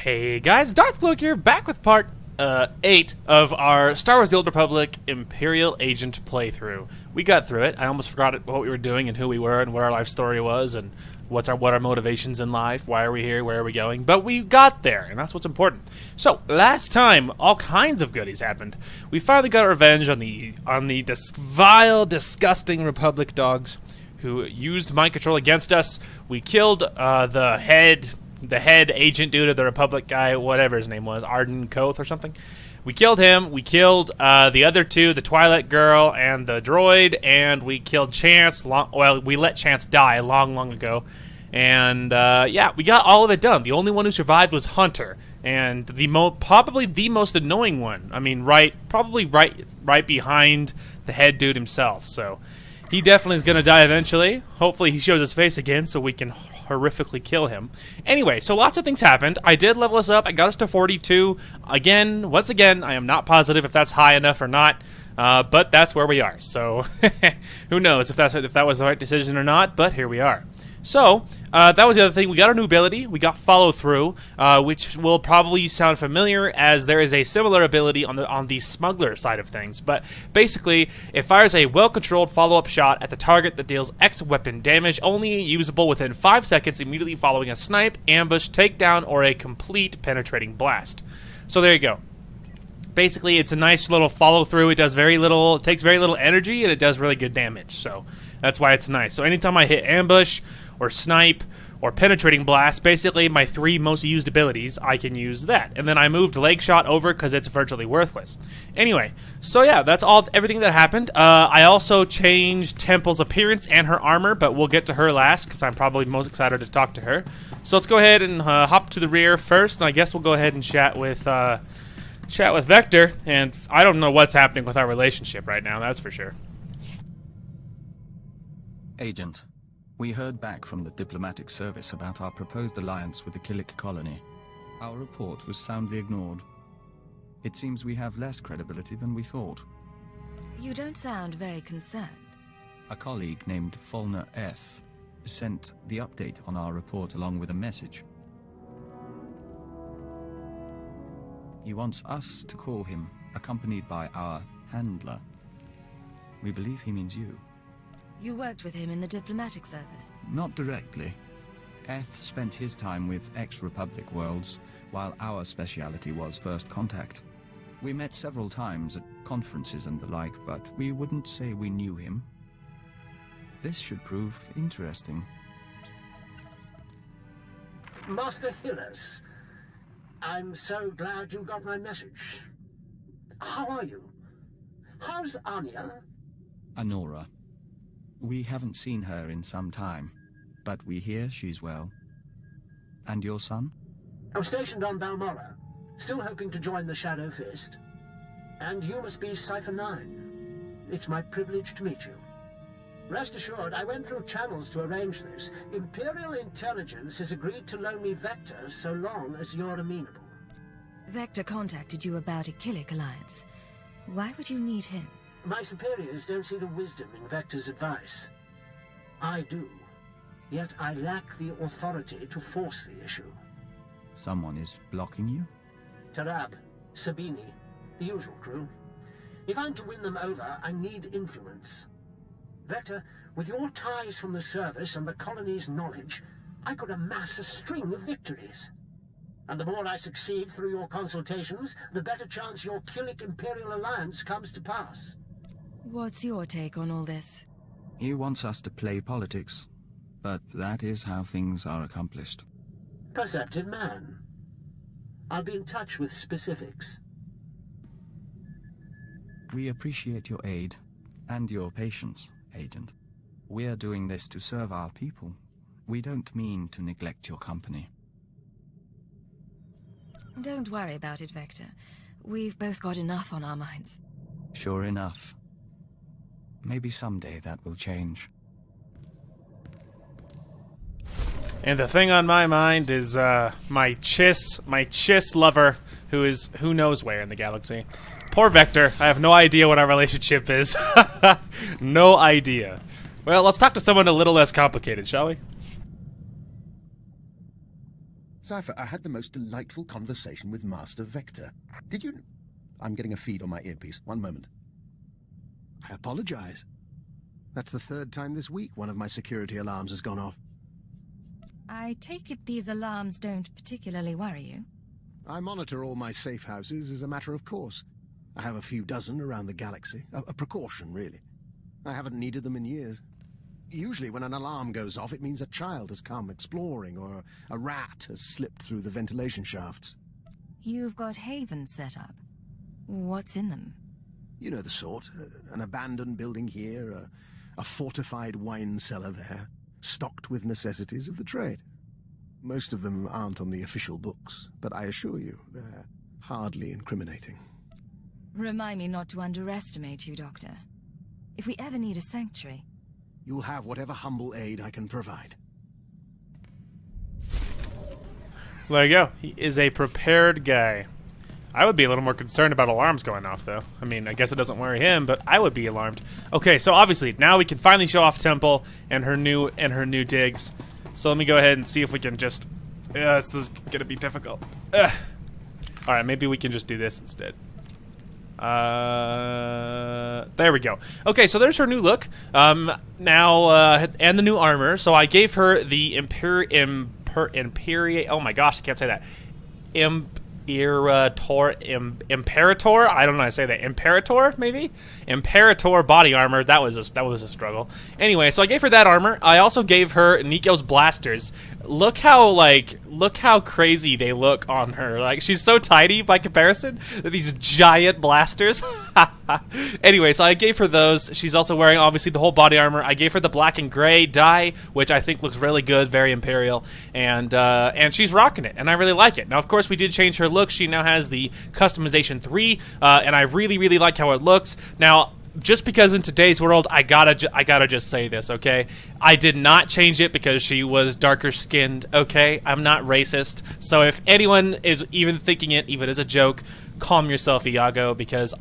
Hey guys, Darth Cloak here, back with part 8 of our Star Wars The Old Republic Imperial Agent playthrough. We got through it. I almost forgot what we were doing and who we were and what our life story was and what our motivations in life, why are we here, where are we going, but we got there, and that's what's important. So, last time, all kinds of goodies happened. We finally got our revenge on the vile, disgusting Republic dogs who used mind control against us. We killed the head agent dude of the Republic guy, whatever his name was, Arden Koth or something. We killed him. We killed the other two, the Twilight Girl and the droid, and we killed Chance. We let Chance die long ago. And yeah, we got all of it done. The only one who survived was Hunter, and probably the most annoying one. I mean, probably right behind the head dude himself. So he definitely is going to die eventually. Hopefully he shows his face again so we can horrifically kill him. Anyway, so lots of things happened. I did level us up. I got us to 42. Once again, I am not positive if that's high enough or not, but that's where we are. So who knows if that was the right decision or not, but here we are. So, that was the other thing. We got our new ability. We got follow through, which will probably sound familiar as there is a similar ability on the smuggler side of things. But basically, it fires a well-controlled follow-up shot at the target that deals X weapon damage, only usable within 5 seconds immediately following a snipe, ambush, takedown, or a complete penetrating blast. So there you go. Basically, it's a nice little follow through. It does very little. It takes very little energy, and it does really good damage. So that's why it's nice. So anytime I hit ambush or snipe, or penetrating blast, basically my 3 most used abilities, I can use that. And then I moved leg shot over because it's virtually worthless. Anyway, so yeah, that's everything that happened. I also changed Temple's appearance and her armor, but we'll get to her last because I'm probably most excited to talk to her. So let's go ahead and hop to the rear first, and I guess we'll go ahead and chat with Vector. And I don't know what's happening with our relationship right now, that's for sure. Agent, we heard back from the diplomatic service about our proposed alliance with the Killik colony. Our report was soundly ignored. It seems we have less credibility than we thought. You don't sound very concerned. A colleague named Fulner S. sent the update on our report along with a message. He wants us to call him, accompanied by our handler. We believe he means you. You worked with him in the diplomatic service? Not directly. Eth spent his time with ex-Republic worlds, while our speciality was first contact. We met several times at conferences and the like, but we wouldn't say we knew him. This should prove interesting. Master Hillis, I'm so glad you got my message. How are you? How's Anya? Anora. We haven't seen her in some time, but we hear she's well. And your son? I'm stationed on Balmorra, still hoping to join the Shadow Fist. And you must be Cipher 9. It's my privilege to meet you. Rest assured, I went through channels to arrange this. Imperial Intelligence has agreed to loan me Vector so long as you're amenable. Vector contacted you about a Killik alliance. Why would you need him? My superiors don't see the wisdom in Vector's advice. I do. Yet I lack the authority to force the issue. Someone is blocking you? Tarab, Sabini, the usual crew. If I'm to win them over, I need influence. Vector, with your ties from the service and the colony's knowledge, I could amass a string of victories. And the more I succeed through your consultations, the better chance your Killik Imperial Alliance comes to pass. What's your take on all this? He wants us to play politics, but that is how things are accomplished. Perceptive man. I'll be in touch with specifics. We appreciate your aid and your patience, Agent. We're doing this to serve our people. We don't mean to neglect your company. Don't worry about it, Vector. We've both got enough on our minds. Sure enough. Maybe someday that will change. And the thing on my mind is my Chiss lover, who is who knows where in the galaxy. Poor Vector. I have no idea what our relationship is. No idea. Well, let's talk to someone a little less complicated, shall we? Sci-Fi, I had the most delightful conversation with Master Vector. Did you... I'm getting a feed on my earpiece. One moment. I apologize. That's the third time this week one of my security alarms has gone off. I take it these alarms don't particularly worry you? I monitor all my safe houses as a matter of course. I have a few dozen around the galaxy. A precaution, really. I haven't needed them in years. Usually when an alarm goes off, it means a child has come exploring, or a rat has slipped through the ventilation shafts. You've got havens set up. What's in them? You know the sort. An abandoned building here, a fortified wine cellar there, stocked with necessities of the trade. Most of them aren't on the official books, but I assure you, they're hardly incriminating. Remind me not to underestimate you, Doctor. If we ever need a sanctuary... You'll have whatever humble aid I can provide. There you go. He is a prepared guy. I would be a little more concerned about alarms going off, though. I mean, I guess it doesn't worry him, but I would be alarmed. Okay, so obviously now we can finally show off Temple and her new digs. So let me go ahead and see if we can just. This is gonna be difficult. All right, maybe we can just do this instead. There we go. Okay, so there's her new look. Now, and the new armor. So I gave her the Imperial. Oh my gosh, I can't say that. Imperator. I don't know how to say that. Imperator, maybe. Imperator body armor. That was a struggle. Anyway, so I gave her that armor. I also gave her Nico's blasters. Look how crazy they look on her. Like, she's so tiny by comparison. These giant blasters. Anyway, so I gave her those. She's also wearing, obviously, the whole body armor. I gave her the black and gray dye, which I think looks really good, very Imperial. And she's rocking it, and I really like it. Now, of course, we did change her look. She now has the customization 3, and I really, really like how it looks. Now, just because in today's world, I gotta just say this, okay? I did not change it because she was darker skinned, okay? I'm not racist. So if anyone is even thinking it, even as a joke, calm yourself, Iago, because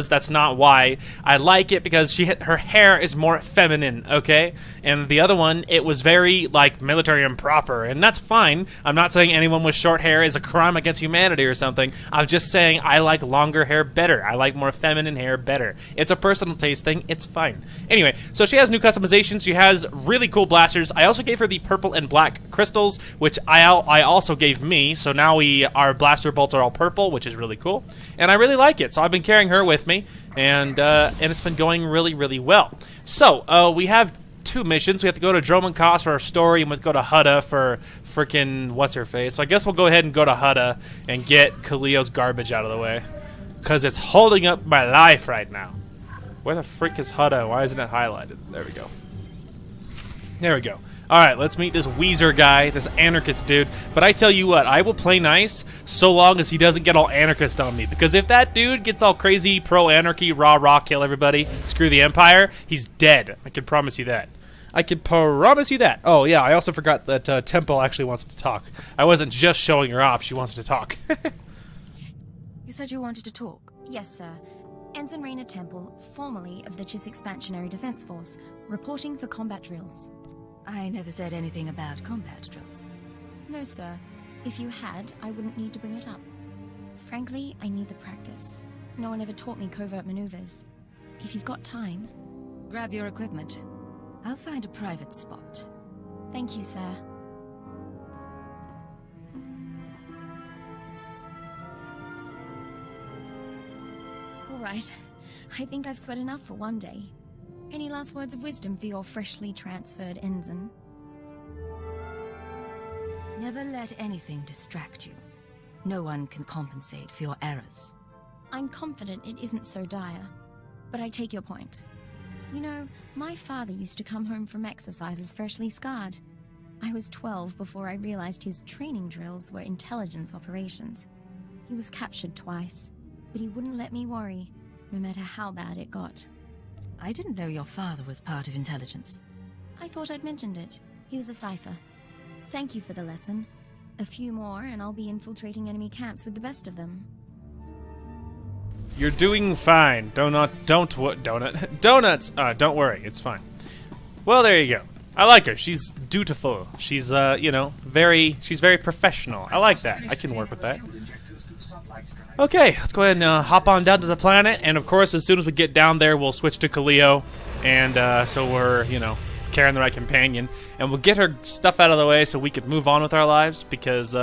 that's not why. I like it because her hair is more feminine, okay? And the other one, it was very, like, military and proper, and that's fine. I'm not saying anyone with short hair is a crime against humanity or something. I'm just saying I like longer hair better. I like more feminine hair better. It's a personal taste thing. It's fine. Anyway, so she has new customizations. She has really cool blasters. I also gave her the purple and black crystals, which I also gave me, so now our blaster bolts are all purple, which is really cool. And I really like it, so I've been carrying her with me, and it's been going really, really well. So, we have 2 missions. We have to go to Droman Kos for our story, and we have to go to Hutta for frickin' what's-her-face. So I guess we'll go ahead and go to Hutta and get Kaliyo's garbage out of the way, because it's holding up my life right now. Where the frick is Hutta? Why isn't it highlighted? There we go. There we go. Alright, let's meet this Weezer guy, this anarchist dude. But I tell you what, I will play nice so long as he doesn't get all anarchist on me. Because if that dude gets all crazy, pro-anarchy, rah-rah, kill everybody, screw the Empire, he's dead. I can promise you that. I can promise you that. Oh, yeah, I also forgot that Temple actually wants to talk. I wasn't just showing her off, she wants to talk. You said you wanted to talk. Yes, sir. Ensign Raina Temple, formerly of the Chiss Expansionary Defense Force, reporting for combat drills. I never said anything about combat drills. No, sir. If you had, I wouldn't need to bring it up. Frankly, I need the practice. No one ever taught me covert maneuvers. If you've got time... Grab your equipment. I'll find a private spot. Thank you, sir. All right. I think I've sweat enough for one day. Any last words of wisdom for your freshly transferred ensign? Never let anything distract you. No one can compensate for your errors. I'm confident it isn't so dire, but I take your point. You know, my father used to come home from exercises freshly scarred. I was 12 before I realized his training drills were intelligence operations. He was captured twice, but he wouldn't let me worry, no matter how bad it got. I didn't know your father was part of intelligence. I thought I'd mentioned it. He was a cipher. Thank you for the lesson. A few more and I'll be infiltrating enemy camps with the best of them. You're doing fine. Donuts. Don't worry, it's fine. Well, there you go. I like her. She's dutiful. She's, you know, she's very professional. I like that. I can work with that. Okay, let's go ahead and hop on down to the planet. And, of course, as soon as we get down there, we'll switch to Kaleo. And so we're, you know, carrying the right companion. And we'll get her stuff out of the way so we can move on with our lives. Because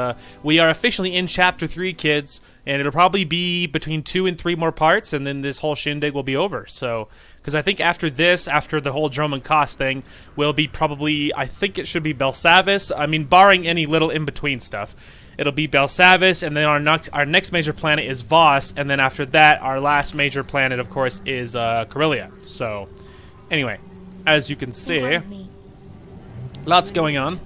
we are officially in Chapter 3, kids. And it'll probably be between 2 and 3 more parts. And then this whole shindig will be over. So... because I think after this, after the whole Drum and Koss thing, will be probably, I think it should be Belsavis. I mean, barring any little in-between stuff. It'll be Belsavis, and then our next major planet is Voss, and then after that, our last major planet, of course, is Corellia. So, anyway, as you can see, lots going on.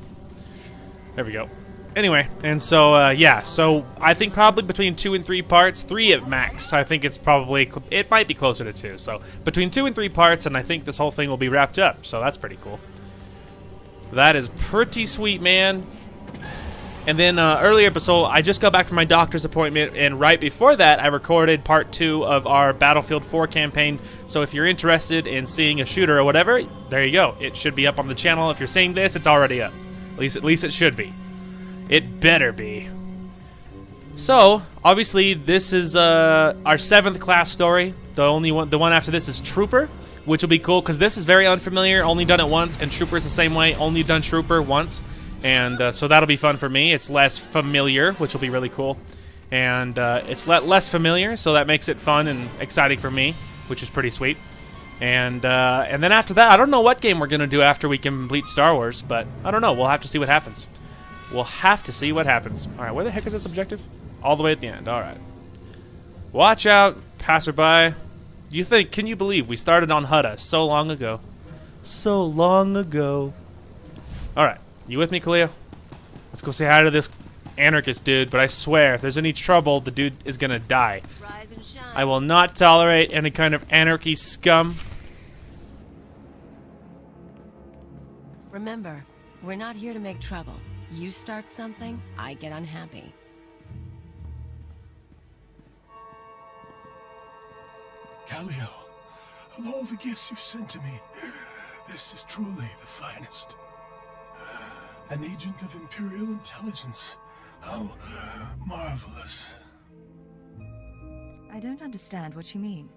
There we go. Anyway, and so, yeah, so I think probably between 2 and 3 parts, 3 at max. I think it's probably, it might be closer to 2. So, between 2 and 3 parts, and I think this whole thing will be wrapped up. So, that's pretty cool. That is pretty sweet, man. And then, earlier episode, I just got back from my doctor's appointment, and right before that, I recorded part 2 of our Battlefield 4 campaign. So, if you're interested in seeing a shooter or whatever, there you go. It should be up on the channel. If you're seeing this, it's already up. At least it should be. It better be. So, obviously, this is our 7th class story. The one after this is Trooper, which will be cool because this is very unfamiliar, only done it once, and Trooper's the same way, only done Trooper once, and so that'll be fun for me. It's less familiar, which will be really cool, and it's less familiar, so that makes it fun and exciting for me, which is pretty sweet. And then after that, I don't know what game we're gonna do after we complete Star Wars, but I don't know. We'll have to see what happens. We'll have to see what happens. Alright, where the heck is this objective? All the way at the end. Alright. Watch out, passerby. Can you believe we started on Hutta so long ago? So long ago. Alright, you with me, Kaleo? Let's go say hi to this anarchist dude, but I swear, if there's any trouble, the dude is gonna die. Rise and shine. I will not tolerate any kind of anarchy scum. Remember, we're not here to make trouble. You start something, I get unhappy. Kaleo, of all the gifts you've sent to me, this is truly the finest. An agent of Imperial intelligence. How marvelous. I don't understand what you mean.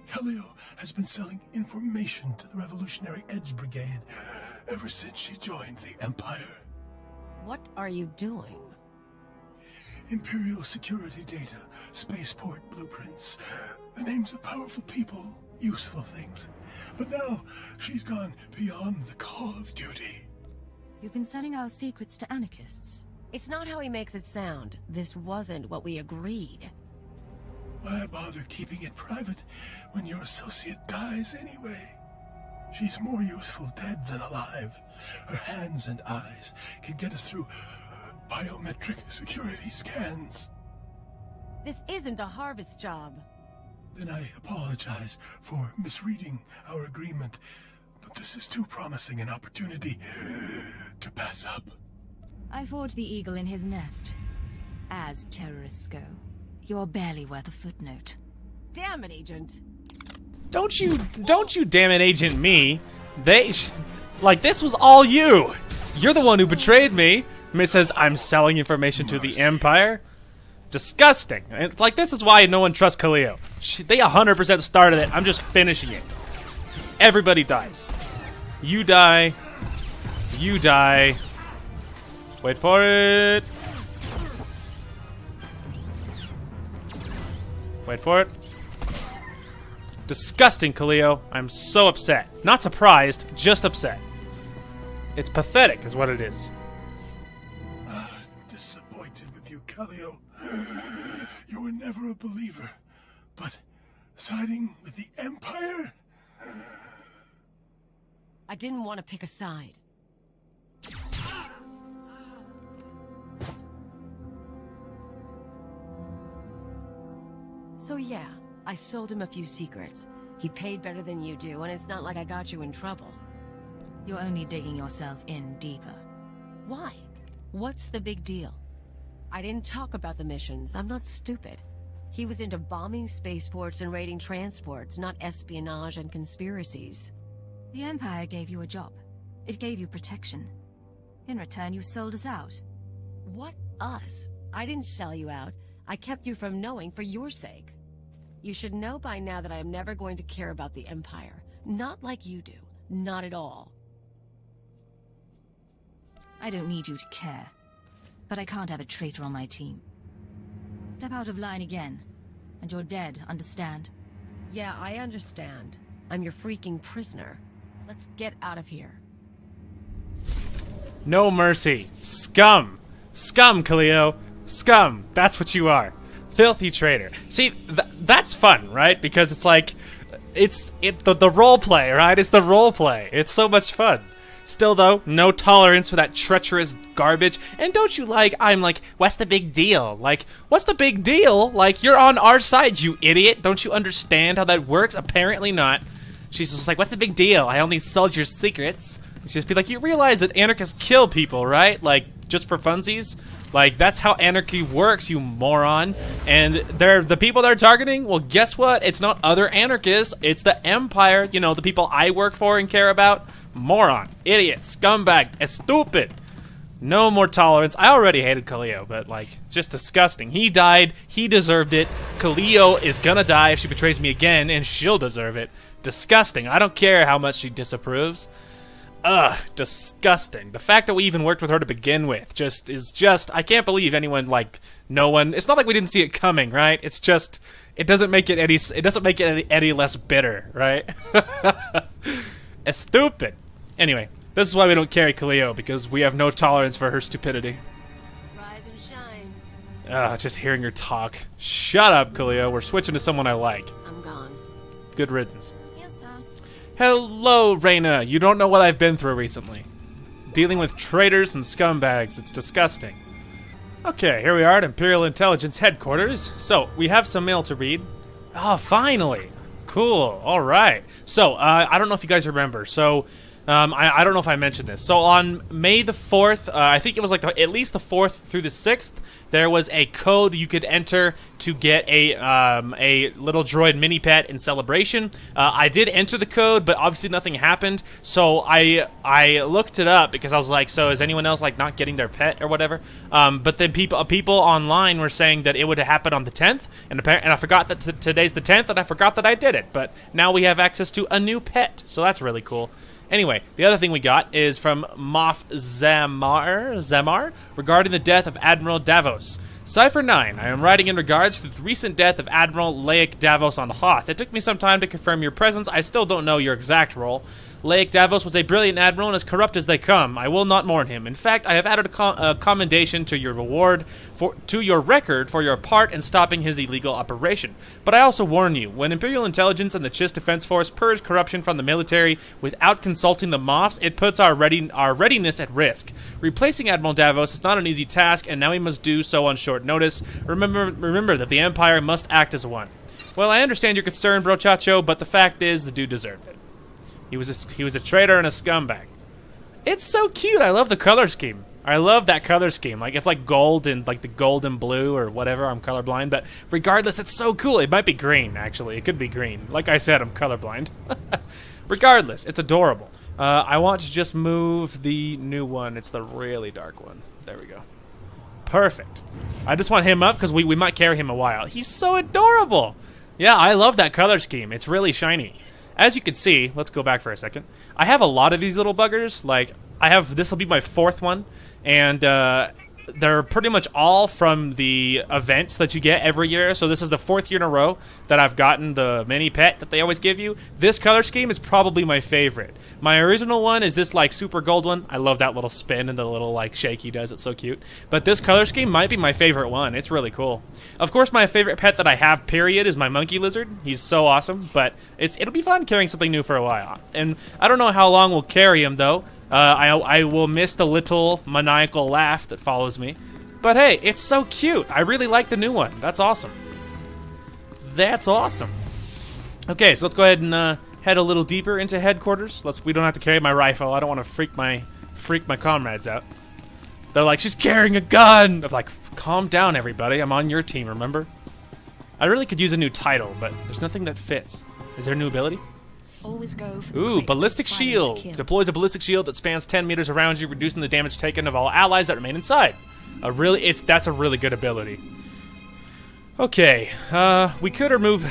Kaleo has been selling information to the Revolutionary Edge Brigade ever since she joined the Empire. What are you doing? Imperial security data, spaceport blueprints, the names of powerful people, useful things. But now, she's gone beyond the call of duty. You've been selling our secrets to anarchists. It's not how he makes it sound. This wasn't what we agreed. Why bother keeping it private when your associate dies anyway? She's more useful dead than alive. Her hands and eyes can get us through biometric security scans. This isn't a harvest job. Then I apologize for misreading our agreement, but this is too promising an opportunity to pass up. I forged the eagle in his nest. As terrorists go, you're barely worth a footnote. Damn it, Agent. Don't you damn it, Agent me. Like, this was all you. You're the one who betrayed me. It says I'm selling information to the Empire. Disgusting. It's like, this is why no one trusts Kaleo. They 100% started it. I'm just finishing it. Everybody dies. You die. You die. Wait for it. Wait for it. Disgusting, Kaleo. I'm so upset. Not surprised, just upset. It's pathetic, is what it is. Disappointed with you, Kaleo. You were never a believer, but siding with the Empire? I didn't want to pick a side. So yeah, I sold him a few secrets. He paid better than you do, and it's not like I got you in trouble. You're only digging yourself in deeper. Why? What's the big deal? I didn't talk about the missions. I'm not stupid. He was into bombing spaceports and raiding transports, not espionage and conspiracies. The Empire gave you a job. It gave you protection. In return, you sold us out. What us? I didn't sell you out. I kept you from knowing for your sake. You should know by now that I am never going to care about the Empire. Not like you do. Not at all. I don't need you to care. But I can't have a traitor on my team. Step out of line again, and you're dead, understand? Yeah, I understand. I'm your freaking prisoner. Let's get out of here. No mercy. Scum. Scum, Khalil. Scum. That's what you are. Filthy traitor. See, that's fun, right? Because it's like, the role play, right? It's the role play. It's so much fun. Still, though, no tolerance for that treacherous garbage. And don't you I'm like, what's the big deal? Like, what's the big deal? Like, you're on our side, you idiot. Don't you understand how that works? Apparently not. She's just like, what's the big deal? I only sold your secrets. She's just be like, you realize that anarchists kill people, right? Like, just for funsies? Like, that's how anarchy works, you moron. And the people they're targeting, well, guess what? It's not other anarchists. It's the Empire, you know, the people I work for and care about. Moron, idiot, scumbag, stupid. No more tolerance. I already hated Khalil, but like, just disgusting. He died, he deserved it. Khalil is gonna die if she betrays me again, and she'll deserve it. Disgusting. I don't care how much she disapproves. Ugh, disgusting. The fact that we even worked with her to begin with is just, I can't believe anyone, like, no one, it's not like we didn't see it coming, right? It's just, it doesn't make it any less bitter, right? It's stupid. Anyway, this is why we don't carry Khalil, because we have no tolerance for her stupidity. Rise and shine. Ugh, just hearing her talk. Shut up, Khalil. We're switching to someone I like. I'm gone. Good riddance. Yes, sir. Hello, Reyna. You don't know what I've been through recently. Dealing with traitors and scumbags. It's disgusting. Okay, here we are at Imperial Intelligence Headquarters. So, we have some mail to read. Oh, finally. Cool. All right. So, I don't know if you guys remember. So, I don't know if I mentioned this. So, on May the 4th, I think it was like at least the 4th through the 6th, there was a code you could enter to get a little droid mini pet in Celebration. I did enter the code, but obviously nothing happened. So I looked it up because I was like, so is anyone else like not getting their pet or whatever? But then people online were saying that it would happen on the 10th, and I forgot that today's the 10th, and I forgot that I did it. But now we have access to a new pet, so that's really cool. Anyway, the other thing we got is from Moff Zamar regarding the death of Admiral Davos. Cipher 9, I am writing in regards to the recent death of Admiral Laik Davos on Hoth. It took me some time to confirm your presence. I still don't know your exact role. Laik Davos was a brilliant admiral and as corrupt as they come. I will not mourn him. In fact, I have added a commendation to your record for your part in stopping his illegal operation. But I also warn you, when Imperial Intelligence and the Chiss Defense Force purge corruption from the military without consulting the Moffs, it puts our readiness at risk. Replacing Admiral Davos is not an easy task, and now we must do so on short notice. Remember that the Empire must act as one. Well, I understand your concern, Brochacho, but the fact is, the dude deserved it. He was a traitor and a scumbag. It's so cute. I love the color scheme. I love that color scheme. Like, it's like gold and like the gold and blue or whatever. I'm colorblind, but regardless, it's so cool. It might be green, actually. It could be green. Like I said, I'm colorblind. Regardless, it's adorable. I want to just move the new one. It's the really dark one. There we go. Perfect. I just want him up because we might carry him a while. He's so adorable. Yeah, I love that color scheme. It's really shiny. As you can see, let's go back for a second. I have a lot of these little buggers. Like, this will be my 4th one, and they're pretty much all from the events that you get every year. So this is the 4th year in a row that I've gotten the mini pet that they always give you. This color scheme is probably my favorite. My original one is this like super gold one. I love that little spin and the little like shake he does. It's so cute. But this color scheme might be my favorite one. It's really cool. Of course, my favorite pet that I have, period, is my monkey lizard. He's so awesome. But it'll be fun carrying something new for a while. And I don't know how long we'll carry him though. I will miss the little maniacal laugh that follows me. But hey, it's so cute. I really like the new one. That's awesome. That's awesome. Okay, so let's go ahead and head a little deeper into headquarters. We don't have to carry my rifle. I don't want to freak my comrades out. They're like, she's carrying a gun. I'm like, calm down, everybody. I'm on your team, remember? I really could use a new title, but there's nothing that fits. Is there a new ability? Always go for the Ooh, quick, ballistic silent shield. kill. Deploys a ballistic shield that spans 10 meters around you, reducing the damage taken of all allies that remain inside. That's a really good ability. Okay, we could remove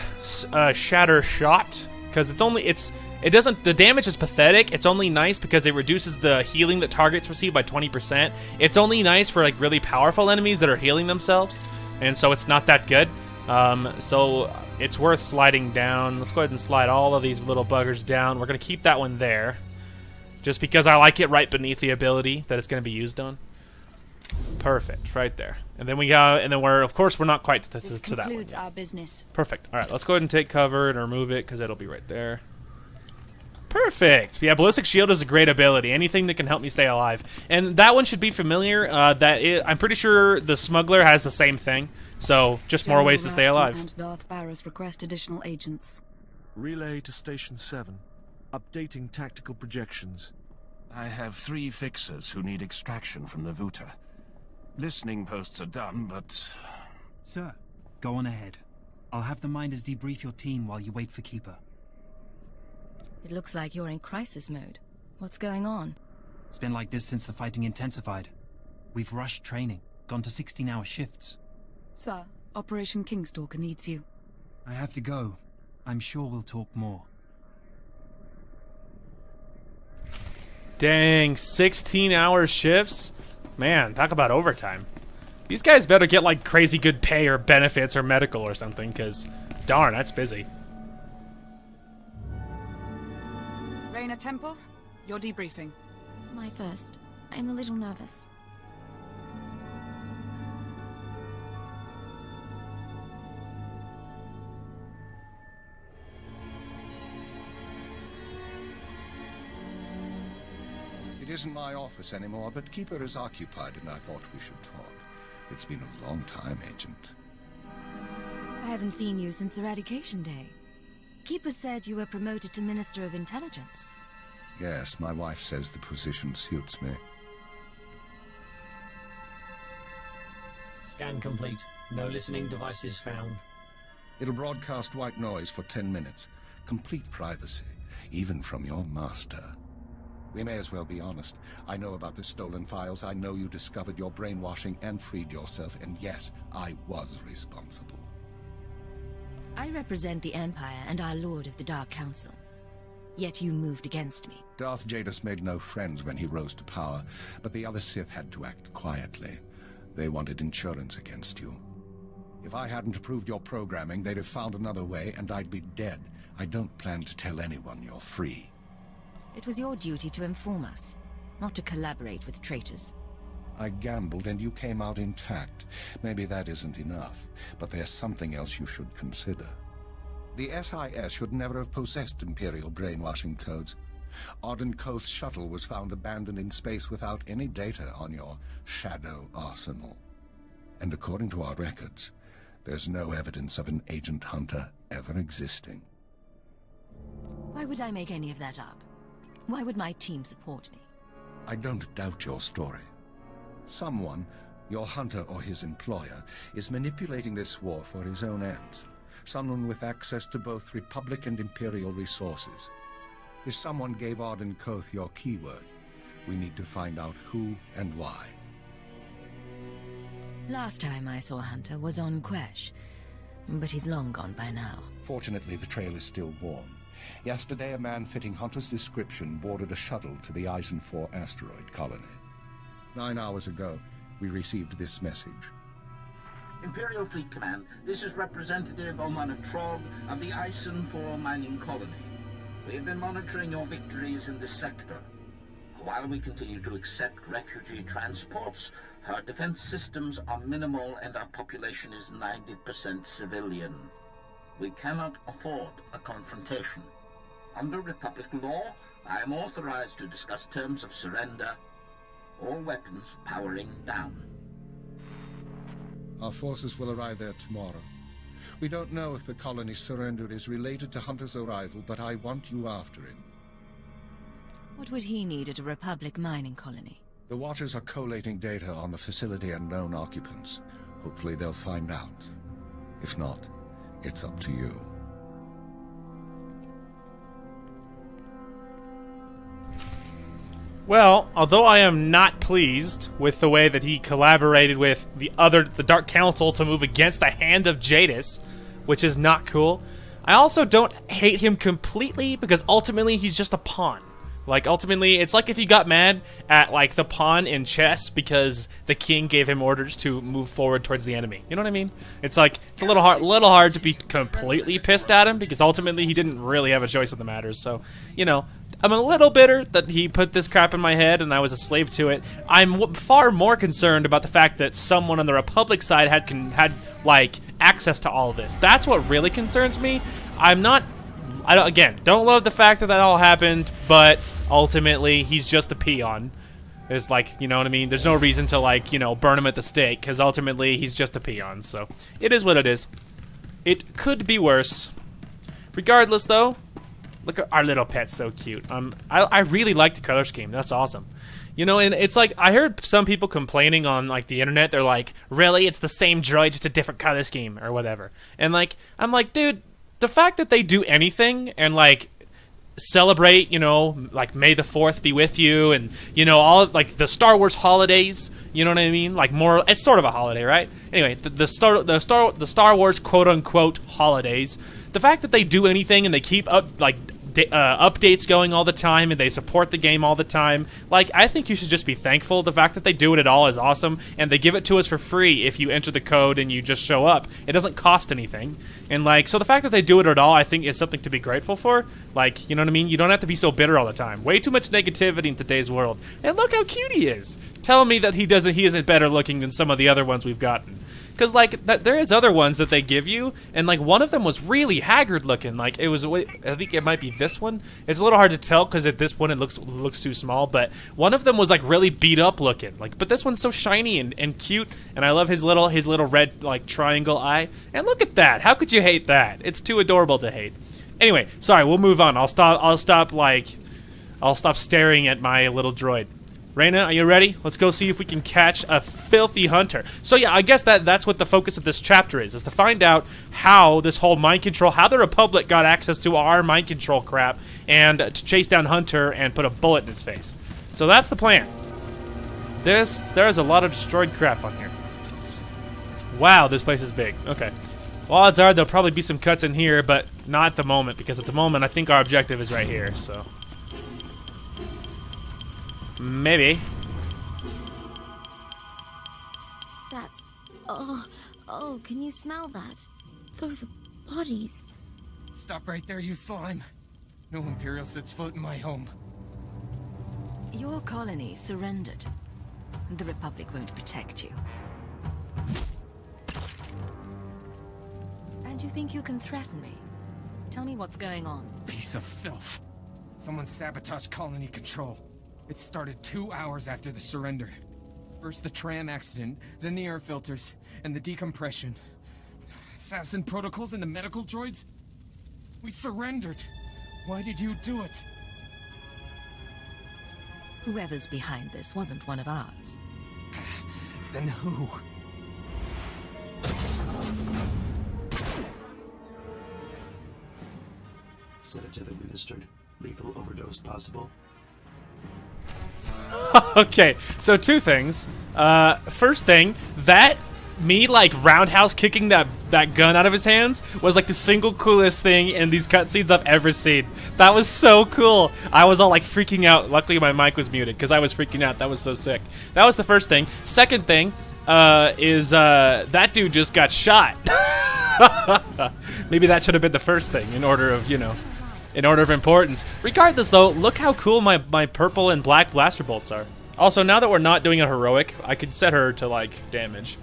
Shatter Shot because the damage is pathetic. It's only nice because it reduces the healing that targets receive by 20%. It's only nice for like really powerful enemies that are healing themselves, and so it's not that good. So it's worth sliding down. Let's go ahead and slide all of these little buggers down. We're gonna keep that one there, just because I like it right beneath the ability that it's gonna be used on. Perfect, right there. And then of course we're not quite to that one. This concludes our business. Perfect. All right, let's go ahead and take cover and remove it because it'll be right there. Perfect. Yeah, ballistic shield is a great ability. Anything that can help me stay alive, and that one should be familiar. I'm pretty sure the smuggler has the same thing. So just more ways to stay alive. And Darth Barris request additional agents. Relay to Station 7. Updating tactical projections. I have 3 fixers who need extraction from the Vuta. Listening posts are done, but... Sir, go on ahead. I'll have the Minders debrief your team while you wait for Keeper. It looks like you're in crisis mode. What's going on? It's been like this since the fighting intensified. We've rushed training, gone to 16-hour shifts. Sir, Operation Kingstalker needs you. I have to go. I'm sure we'll talk more. Dang, 16-hour shifts? Man, talk about overtime. These guys better get like crazy good pay or benefits or medical or something, because darn, that's busy. Reyna Temple, your debriefing. My first. I'm a little nervous. It isn't my office anymore, but Keeper is occupied and I thought we should talk. It's been a long time, Agent. I haven't seen you since Eradication Day. Keeper said you were promoted to Minister of Intelligence. Yes, my wife says the position suits me. Scan complete. No listening devices found. It'll broadcast white noise for 10 minutes. Complete privacy, even from your master. We may as well be honest. I know about the stolen files. I know you discovered your brainwashing and freed yourself. And yes, I was responsible. I represent the Empire and our Lord of the Dark Council. Yet you moved against me. Darth Jadis made no friends when he rose to power, but the other Sith had to act quietly. They wanted insurance against you. If I hadn't approved your programming, they'd have found another way, and I'd be dead. I don't plan to tell anyone you're free. It was your duty to inform us, not to collaborate with traitors. I gambled and you came out intact. Maybe that isn't enough, but there's something else you should consider. The SIS should never have possessed Imperial brainwashing codes. Arden Koth's shuttle was found abandoned in space without any data on your shadow arsenal. And according to our records, there's no evidence of an agent hunter ever existing. Why would I make any of that up? Why would my team support me? I don't doubt your story. Someone, your hunter or his employer, is manipulating this war for his own ends. Someone with access to both Republic and Imperial resources. If someone gave Arden Koth your keyword, we need to find out who and why. Last time I saw Hunter was on Quesh, but he's long gone by now. Fortunately, the trail is still warm. Yesterday, a man fitting Hunter's description boarded a shuttle to the Eisen 4 asteroid colony. 9 hours ago, we received this message. Imperial Fleet Command, this is Representative Omana Trog of the Eisen 4 mining colony. We have been monitoring your victories in this sector. While we continue to accept refugee transports, our defense systems are minimal and our population is 90% civilian. We cannot afford a confrontation. Under Republic law, I am authorized to discuss terms of surrender. All weapons powering down. Our forces will arrive there tomorrow. We don't know if the colony's surrender is related to Hunter's arrival, but I want you after him. What would he need at a Republic mining colony? The Watchers are collating data on the facility and known occupants. Hopefully they'll find out. If not, it's up to you. Well, although I am not pleased with the way that he collaborated with the Dark Council to move against the hand of Jadis, which is not cool, I also don't hate him completely because ultimately he's just a pawn. Like, ultimately, it's like if you got mad at, like, the pawn in chess because the king gave him orders to move forward towards the enemy. You know what I mean? It's like, it's a little hard to be completely pissed at him because ultimately he didn't really have a choice in the matter. So, you know, I'm a little bitter that he put this crap in my head and I was a slave to it. I'm far more concerned about the fact that someone on the Republic side had like, access to all of this. That's what really concerns me. Don't love the fact that all happened, but ultimately he's just a peon. There's like, you know what I mean? There's no reason to, like, you know, burn him at the stake, because ultimately he's just a peon. So it is what it is. It could be worse. Regardless, though, look at our little pet, so cute. I really like the color scheme. That's awesome. You know, and it's like, I heard some people complaining on, like, the internet. They're like, really? It's the same droid, just a different color scheme, or whatever. And, like, I'm like, dude, the fact that they do anything and, like, celebrate, you know, like, May the 4th be with you, and, you know, all, like, the Star Wars holidays, you know what I mean? Like, more, it's sort of a holiday, right? Anyway, the Star Wars quote-unquote holidays, the fact that they do anything and they keep up, like, updates going all the time and they support the game all the time, like, I think you should just be thankful. The fact that they do it at all is awesome, and they give it to us for free if you enter the code and you just show up. It doesn't cost anything, and, like, so the fact that they do it at all, I think, is something to be grateful for. Like, you know what I mean? You don't have to be so bitter all the time. Way too much negativity in today's world. And look how cute he is. Tell me that he isn't better looking than some of the other ones we've gotten. Because, like, there is other ones that they give you, and, like, one of them was really haggard looking. Like, it was, I think it might be this one. It's a little hard to tell because at this point it looks too small, but one of them was, like, really beat up looking. Like, but this one's so shiny and cute, and I love his little red, like, triangle eye. And look at that. How could you hate that? It's too adorable to hate. Anyway, sorry, we'll move on. I'll stop staring at my little droid. Reyna, are you ready? Let's go see if we can catch a filthy hunter. So yeah, I guess that's what the focus of this chapter is to find out how this whole mind control, how the Republic got access to our mind control crap, and to chase down Hunter and put a bullet in his face. So that's the plan. There's a lot of destroyed crap on here. Wow, this place is big. Okay. Well, odds are there'll probably be some cuts in here, but not at the moment, because at the moment I think our objective is right here, so... maybe. That's... Oh, can you smell that? Those are bodies. Stop right there, you slime. No Imperial sets foot in my home. Your colony surrendered. The Republic won't protect you. And you think you can threaten me? Tell me what's going on. Piece of filth. Someone sabotaged colony control. It started 2 hours after the surrender. First the tram accident, then the air filters, and the decompression. Assassin protocols and the medical droids? We surrendered. Why did you do it? Whoever's behind this wasn't one of ours. Then who? Sedative administered. Lethal overdose possible. Okay, so two things. First thing, that me, like, roundhouse kicking that gun out of his hands was, like, the single coolest thing in these cutscenes I've ever seen. That was so cool. I was all, like, freaking out. Luckily, my mic was muted, because I was freaking out. That was so sick. That was the first thing. Second thing is that dude just got shot. Maybe that should have been the first thing in order of, you know... in order of importance. Regardless, though, look how cool my purple and black blaster bolts are. Also, now that we're not doing a heroic, I could set her to, like, damage.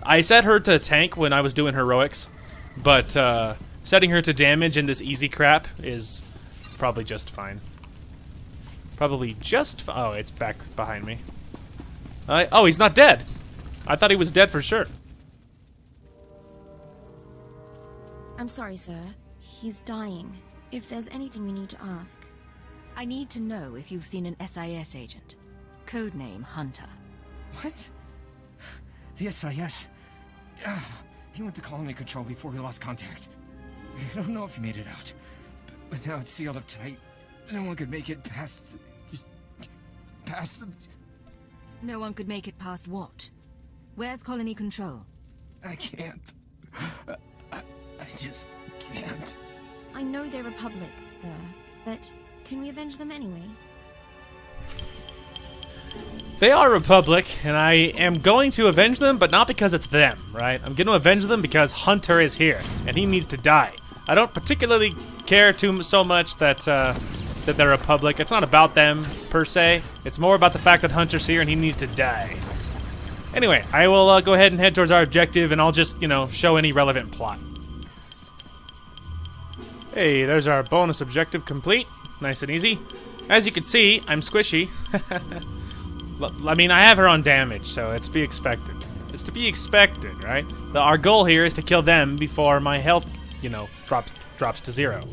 I set her to tank when I was doing heroics, but setting her to damage in this easy crap is probably just fine. Probably just... oh, it's back behind me. Oh, he's not dead. I thought he was dead for sure. I'm sorry, sir. He's dying. If there's anything we need to ask. I need to know if you've seen an SIS agent. Codename Hunter. What? The SIS? He went to colony control before we lost contact. I don't know if he made it out. But now it's sealed up tight. No one could make it past... past the... No one could make it past what? Where's colony control? I can't. I just can't. I know they're Republic, sir, but can we avenge them anyway? They are Republic, and I am going to avenge them, but not because it's them, right? I'm going to avenge them because Hunter is here, and he needs to die. I don't particularly care so much that that they're Republic. It's not about them, per se. It's more about the fact that Hunter's here, and he needs to die. Anyway, I will go ahead and head towards our objective, and I'll just, show any relevant plot. Hey, there's our bonus objective complete. Nice and easy. As you can see, I'm squishy. I mean, I have her on damage, so it's to be expected. It's to be expected, right? Our goal here is to kill them before my health, drops to 0.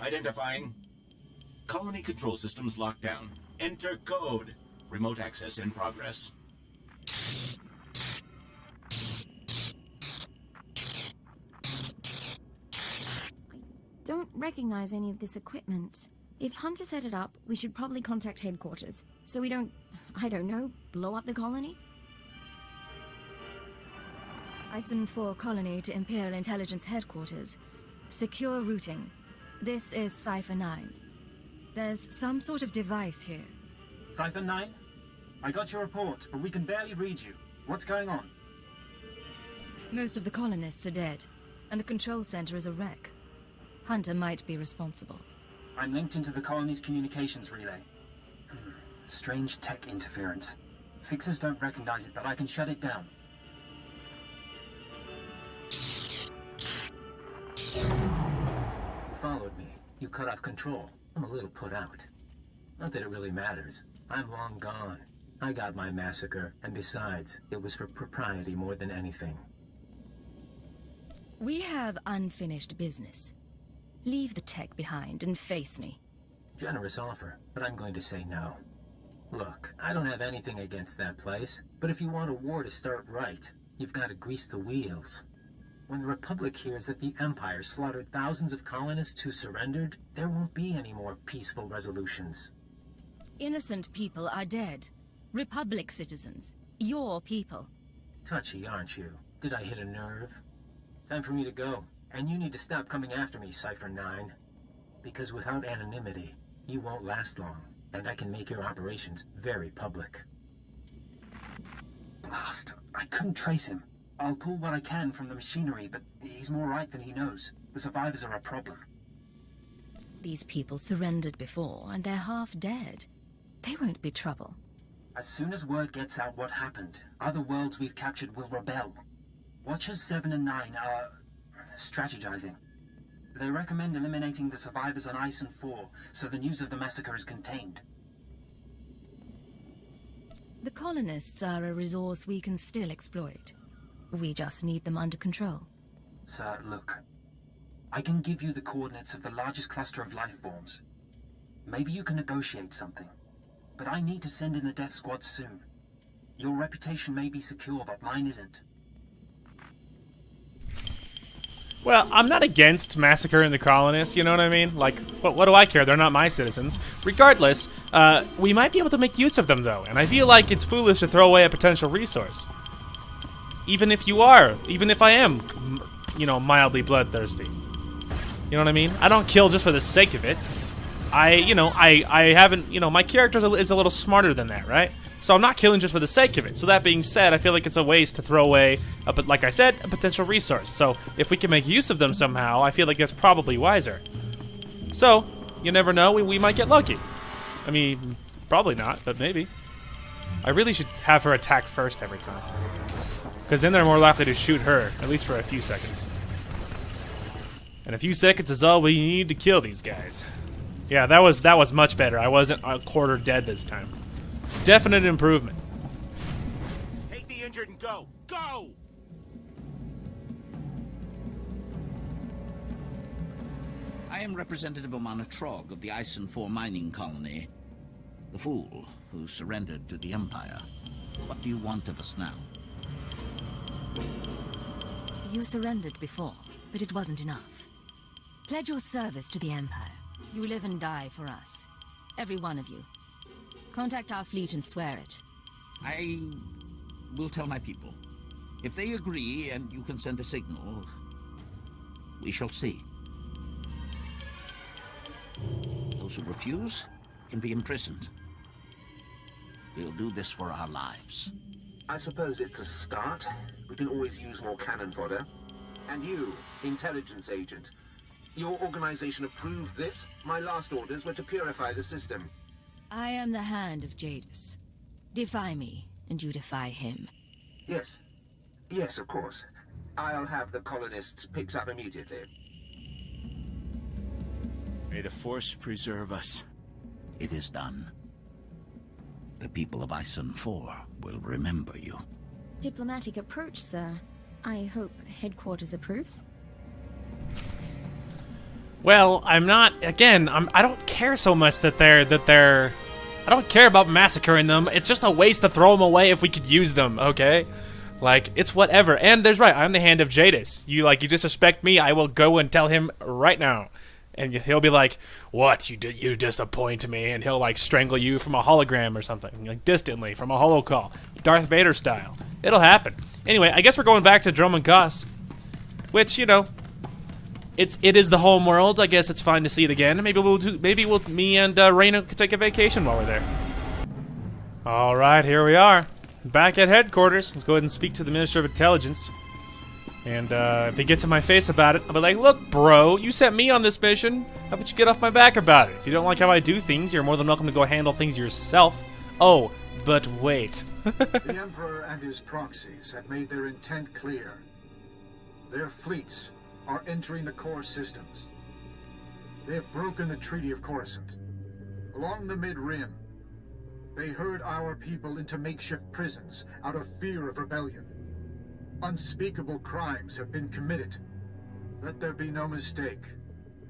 Identifying. Colony control systems locked down. Enter code. Remote access in progress. Don't recognize any of this equipment. If Hunter set it up, we should probably contact headquarters, so we don't, I don't know, blow up the colony? SWTOR colony to Imperial Intelligence Headquarters. Secure routing. This is Cipher 9. There's some sort of device here. Cipher 9? I got your report, but we can barely read you. What's going on? Most of the colonists are dead, and the control center is a wreck. Hunter might be responsible. I'm linked into the colony's communications relay. Strange tech interference. Fixers don't recognize it, but I can shut it down. You followed me. You cut off control. I'm a little put out. Not that it really matters. I'm long gone. I got my massacre, and besides, it was for propriety more than anything. We have unfinished business. Leave the tech behind and face me. Generous offer, but I'm going to say no. Look, I don't have anything against that place, but if you want a war to start right, you've got to grease the wheels. When the Republic hears that the Empire slaughtered thousands of colonists who surrendered, there won't be any more peaceful resolutions. Innocent people are dead. Republic citizens. Your people. Touchy, aren't you? Did I hit a nerve? Time for me to go. And you need to stop coming after me, Cipher 9. Because without anonymity, you won't last long, and I can make your operations very public. Blast. I couldn't trace him. I'll pull what I can from the machinery, but he's more right than he knows. The survivors are a problem. These people surrendered before, and they're half dead. They won't be trouble. As soon as word gets out what happened, other worlds we've captured will rebel. Watchers 7 and 9 are strategizing. They recommend eliminating the survivors on Ison 4, so the news of the massacre is contained. The colonists are a resource we can still exploit. We just need them under control. Sir, look. I can give you the coordinates of the largest cluster of life forms. Maybe you can negotiate something. But I need to send in the death squad soon. Your reputation may be secure, but mine isn't. Well, I'm not against massacring the colonists, you know what I mean? Like, what do I care? They're not my citizens. Regardless, we might be able to make use of them, though, and I feel like it's foolish to throw away a potential resource. Even if I am, mildly bloodthirsty. You know what I mean? I don't kill just for the sake of it. I haven't, my character is a little smarter than that, right? So I'm not killing just for the sake of it. So that being said, I feel like it's a waste to throw away, but like I said, a potential resource. So if we can make use of them somehow, I feel like that's probably wiser. So, you never know, we might get lucky. I mean, probably not, but maybe. I really should have her attack first every time. Because then they're more likely to shoot her, at least for a few seconds. And a few seconds is all we need to kill these guys. Yeah, that was much better. I wasn't a quarter dead this time. Definite improvement. Take the injured and go! Go! I am Representative Omana Trog of the Ison 4 mining colony. The fool who surrendered to the Empire. What do you want of us now? You surrendered before, but it wasn't enough. Pledge your service to the Empire, You live and die for us. Every one of you. Contact our fleet and swear it. I will tell my people. If they agree and you can send a signal, we shall see. Those who refuse can be imprisoned. We'll do this for our lives. I suppose it's a start. We can always use more cannon fodder. And you, intelligence agent. Your organization approved this? My last orders were to purify the system. I am the hand of Jadis. Defy me, and you defy him. Yes. Yes, of course. I'll have the colonists picked up immediately. May the Force preserve us. It is done. The people of Ison 4 will remember you. Diplomatic approach, sir. I hope headquarters approves. Well, I'm not. Again, I don't care so much that they're. I don't care about massacring them. It's just a waste to throw them away if we could use them. Okay, like it's whatever. And there's right. I'm the hand of Jadis. You disrespect me. I will go and tell him right now, and he'll be like, "What? You disappoint me?" And he'll like strangle you from a hologram or something, like distantly from a holocall, Darth Vader style. It'll happen. Anyway, I guess we're going back to Dromund Kaas, which it is the home world. I guess it's fine to see it again. Maybe me and Reyna could take a vacation while we're there. All right, here we are, back at headquarters. Let's go ahead and speak to the Minister of Intelligence. And if he gets in my face about it, I'll be like, "Look, bro, you sent me on this mission. How about you get off my back about it? If you don't like how I do things, you're more than welcome to go handle things yourself." Oh, but wait. The Emperor and his proxies have made their intent clear. Their fleets are entering the core systems. They have broken the Treaty of Coruscant. Along the Mid-Rim, they herd our people into makeshift prisons out of fear of rebellion. Unspeakable crimes have been committed. Let there be no mistake.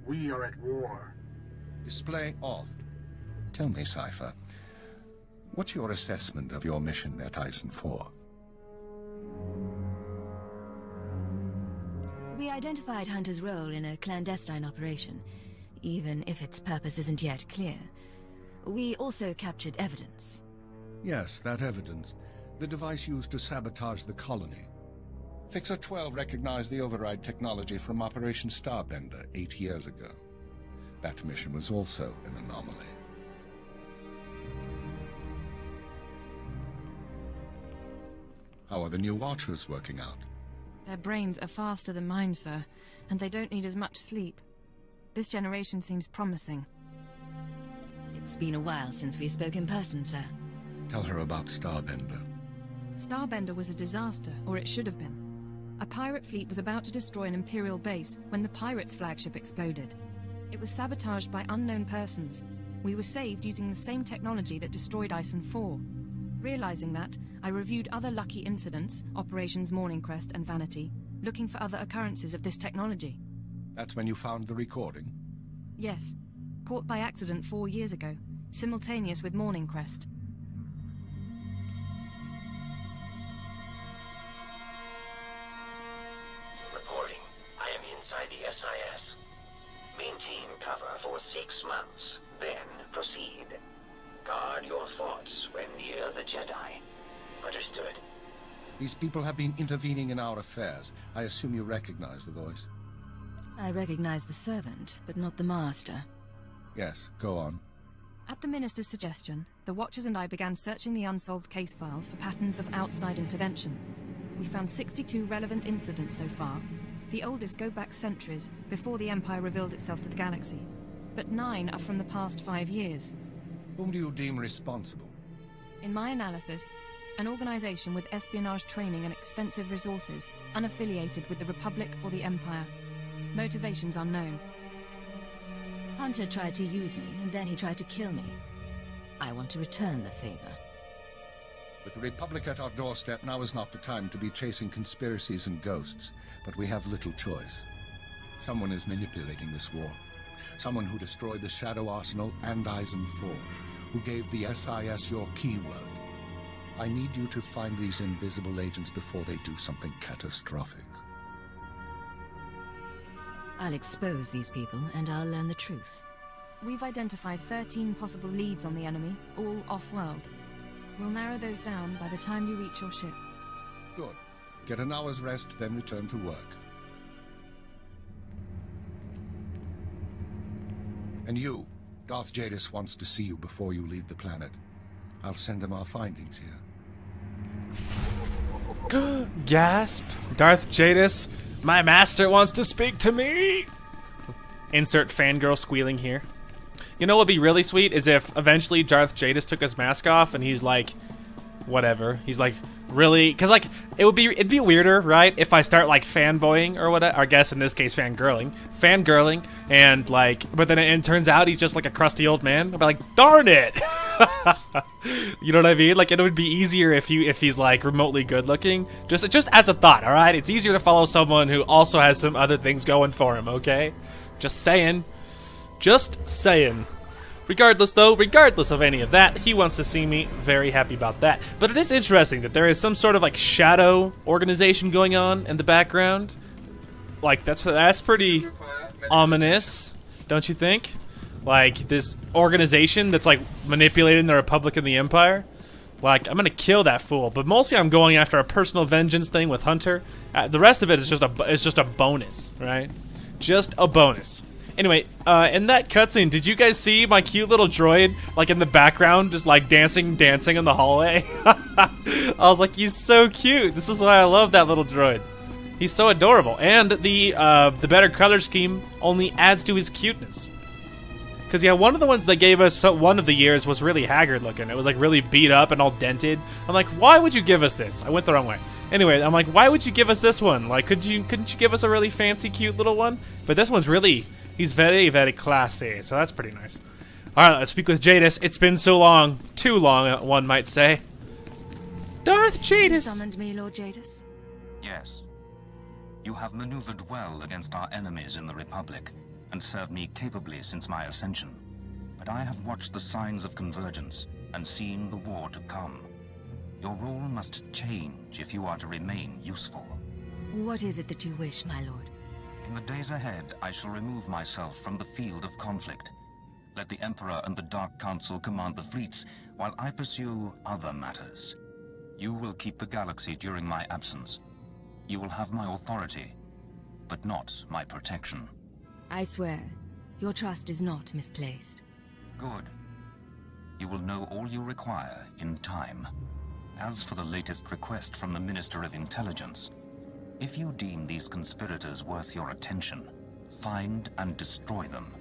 We are at war. Display off. Tell me, Sci-Fi, what's your assessment of your mission at Ison 4? We identified Hunter's role in a clandestine operation, even if its purpose isn't yet clear. We also captured evidence. Yes, that evidence. The device used to sabotage the colony. Fixer 12 recognized the override technology from Operation Starbender 8 years ago. That mission was also an anomaly. How are the new Watchers working out? Their brains are faster than mine, sir, and they don't need as much sleep. This generation seems promising. It's been a while since we spoke in person, sir. Tell her about Starbender. Starbender was a disaster, or it should have been. A pirate fleet was about to destroy an Imperial base when the pirates' flagship exploded. It was sabotaged by unknown persons. We were saved using the same technology that destroyed Ison 4. Realizing that, I reviewed other lucky incidents, Operations Morning Crest and Vanity, looking for other occurrences of this technology. That's when you found the recording? Yes. Caught by accident 4 years ago, simultaneous with Morning Crest. Reporting. I am inside the SIS. Maintain cover for 6 months, then proceed. Guard your thoughts when near the Jedi. Understood. These people have been intervening in our affairs. I assume you recognize the voice. I recognize the servant, but not the master. Yes, go on. At the Minister's suggestion, the Watchers and I began searching the unsolved case files for patterns of outside intervention. We found 62 relevant incidents so far. The oldest go back centuries, before the Empire revealed itself to the galaxy. But 9 are from the past 5 years. Whom do you deem responsible? In my analysis, an organization with espionage training and extensive resources, unaffiliated with the Republic or the Empire. Motivations unknown. Hunter tried to use me, and then he tried to kill me. I want to return the favor. With the Republic at our doorstep, now is not the time to be chasing conspiracies and ghosts, but we have little choice. Someone is manipulating this war. Someone who destroyed the Shadow Arsenal and Ison 4, who gave the SIS your keyword. I need you to find these invisible agents before they do something catastrophic. I'll expose these people, and I'll learn the truth. We've identified 13 possible leads on the enemy, all off-world. We'll narrow those down by the time you reach your ship. Good. Get an hour's rest, then return to work. And you, Darth Jadis wants to see you before you leave the planet. I'll send him our findings here. Gasp! Darth Jadis, my master wants to speak to me! Insert fangirl squealing here. You know what would be really sweet is if eventually Darth Jadis took his mask off and he's like, whatever. He's like, really? Because like, it'd be weirder, right? If I start like fanboying or whatever. Or I guess in this case fangirling, and like, but then it turns out he's just like a crusty old man. I'd be like, darn it! You know what I mean? Like, it would be easier if he's like remotely good looking. Just as a thought, all right? It's easier to follow someone who also has some other things going for him. Okay? Just saying. Just saying. Regardless of any of that, he wants to see me. Very happy about that. But it is interesting that there is some sort of like shadow organization going on in the background. Like that's pretty ominous, don't you think? Like this organization that's like manipulating the Republic and the Empire. Like, I'm gonna kill that fool, but mostly I'm going after a personal vengeance thing with Hunter. The rest of it is just a bonus, right? Just a bonus. Anyway, in that cutscene, did you guys see my cute little droid, like, in the background, just, like, dancing in the hallway? I was like, he's so cute. This is why I love that little droid. He's so adorable. And the better color scheme only adds to his cuteness. Because, yeah, one of the ones they gave us one of the years was really haggard looking. It was, like, really beat up and all dented. I'm like, why would you give us this? I went the wrong way. Anyway, I'm like, why would you give us this one? Like, couldn't you give us a really fancy, cute little one? But this one's really... He's very, very classy, so that's pretty nice. Alright, let's speak with Jadis. It's been so long. Too long, one might say. Darth Jadis! You summoned me, Lord Jadis? Yes. You have maneuvered well against our enemies in the Republic, and served me capably since my ascension. But I have watched the signs of convergence, and seen the war to come. Your role must change if you are to remain useful. What is it that you wish, my lord? In the days ahead, I shall remove myself from the field of conflict. Let the Emperor and the Dark Council command the fleets, while I pursue other matters. You will keep the galaxy during my absence. You will have my authority, but not my protection. I swear, your trust is not misplaced. Good. You will know all you require in time. As for the latest request from the Minister of Intelligence, if you deem these conspirators worth your attention, find and destroy them.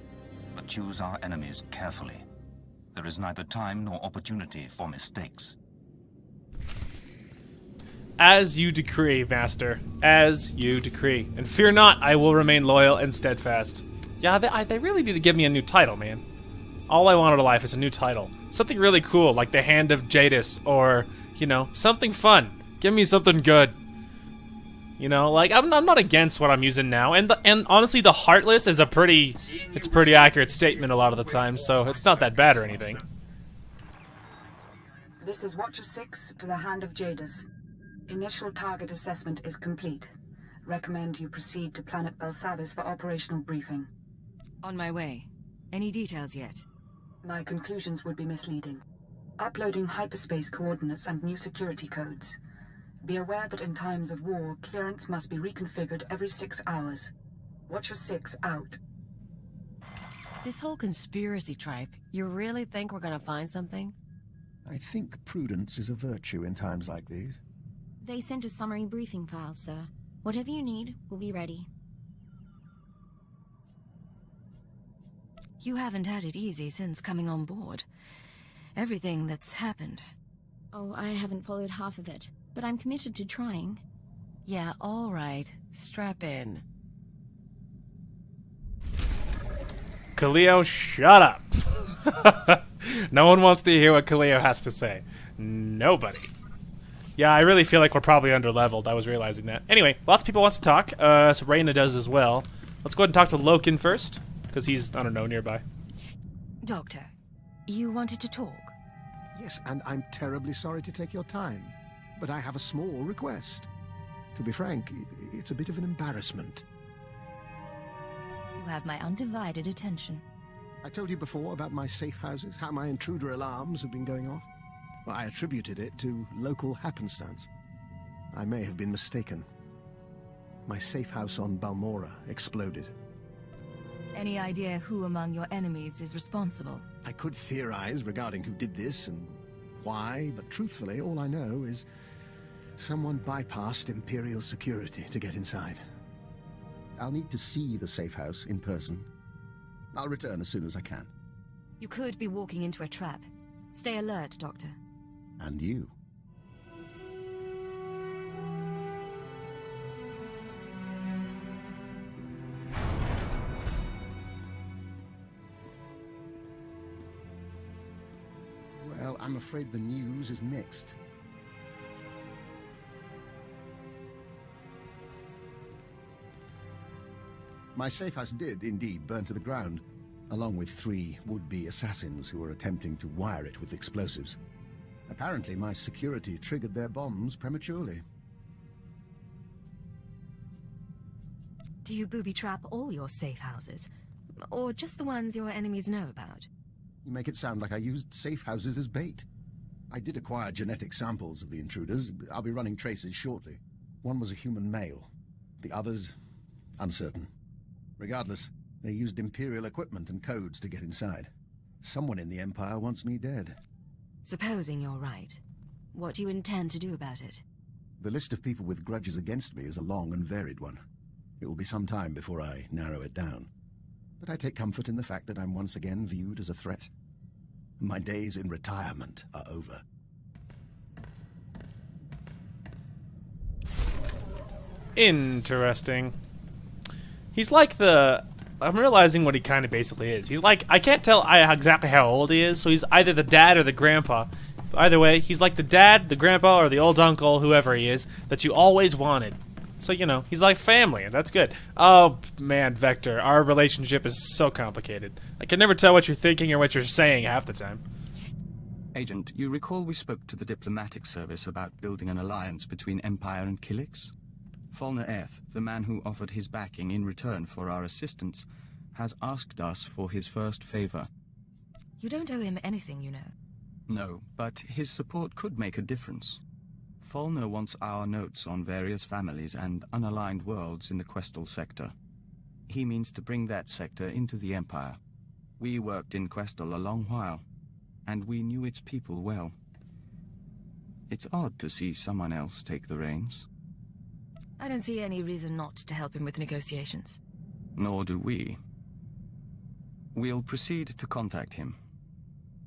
But choose our enemies carefully. There is neither time nor opportunity for mistakes. As you decree, Master. As you decree. And fear not, I will remain loyal and steadfast. Yeah, they really need to give me a new title, man. All I want out of life is a new title. Something really cool, like the Hand of Jadis, or, you know, something fun. Give me something good. You know, like, I'm not against what I'm using now, and honestly, the Heartless is a pretty accurate statement a lot of the time, so it's not that bad or anything. This is Watcher 6 to the Hand of Jadis. Initial target assessment is complete. Recommend you proceed to Planet Belsavis for operational briefing. On my way. Any details yet? My conclusions would be misleading. Uploading hyperspace coordinates and new security codes. Be aware that in times of war, clearance must be reconfigured every 6 hours. Watcher 6 out. This whole conspiracy tripe, you really think we're gonna find something? I think prudence is a virtue in times like these. They sent a summary briefing file, sir. Whatever you need, will be ready. You haven't had it easy since coming on board. Everything that's happened. Oh, I haven't followed half of it, but I'm committed to trying. Yeah, all right. Strap in. Kaleo, shut up. No one wants to hear what Kaleo has to say. Nobody. Yeah, I really feel like we're probably under-leveled. I was realizing that. Anyway, lots of people want to talk, so Reyna does as well. Let's go ahead and talk to Loken first, because he's, I don't know, nearby. Doctor, you wanted to talk? Yes, and I'm terribly sorry to take your time, but I have a small request. To be frank, it's a bit of an embarrassment. You have my undivided attention. I told you before about my safe houses, how my intruder alarms have been going off. Well, I attributed it to local happenstance. I may have been mistaken. My safe house on Balmora exploded. Any idea who among your enemies is responsible? I could theorize regarding who did this and why, but truthfully, all I know is someone bypassed Imperial security to get inside. I'll need to see the safe house in person. I'll return as soon as I can. You could be walking into a trap. Stay alert, Doctor. And you. Well, I'm afraid the news is mixed. My safe house did indeed burn to the ground, along with 3 would-be assassins who were attempting to wire it with explosives. Apparently, my security triggered their bombs prematurely. Do you booby-trap all your safe houses? Or just the ones your enemies know about? You make it sound like I used safe houses as bait. I did acquire genetic samples of the intruders. I'll be running traces shortly. One was a human male. The others, uncertain. Regardless, they used Imperial equipment and codes to get inside. Someone in the Empire wants me dead. Supposing you're right, what do you intend to do about it? The list of people with grudges against me is a long and varied one. It will be some time before I narrow it down. But I take comfort in the fact that I'm once again viewed as a threat. My days in retirement are over. Interesting. He's like the... I'm realizing what he kind of basically is. He's like... I can't tell exactly how old he is, so he's either the dad or the grandpa. But either way, he's like the dad, the grandpa, or the old uncle, whoever he is, that you always wanted. So, you know, he's like family, and that's good. Oh, man, Vector, our relationship is so complicated. I can never tell what you're thinking or what you're saying half the time. Agent, you recall we spoke to the diplomatic service about building an alliance between Empire and Kilix? Falner Eth, the man who offered his backing in return for our assistance, has asked us for his first favor. You don't owe him anything, you know. No, but his support could make a difference. Falner wants our notes on various families and unaligned worlds in the Questal sector. He means to bring that sector into the Empire. We worked in Questal a long while, and we knew its people well. It's odd to see someone else take the reins. I don't see any reason not to help him with negotiations. Nor do we. We'll proceed to contact him.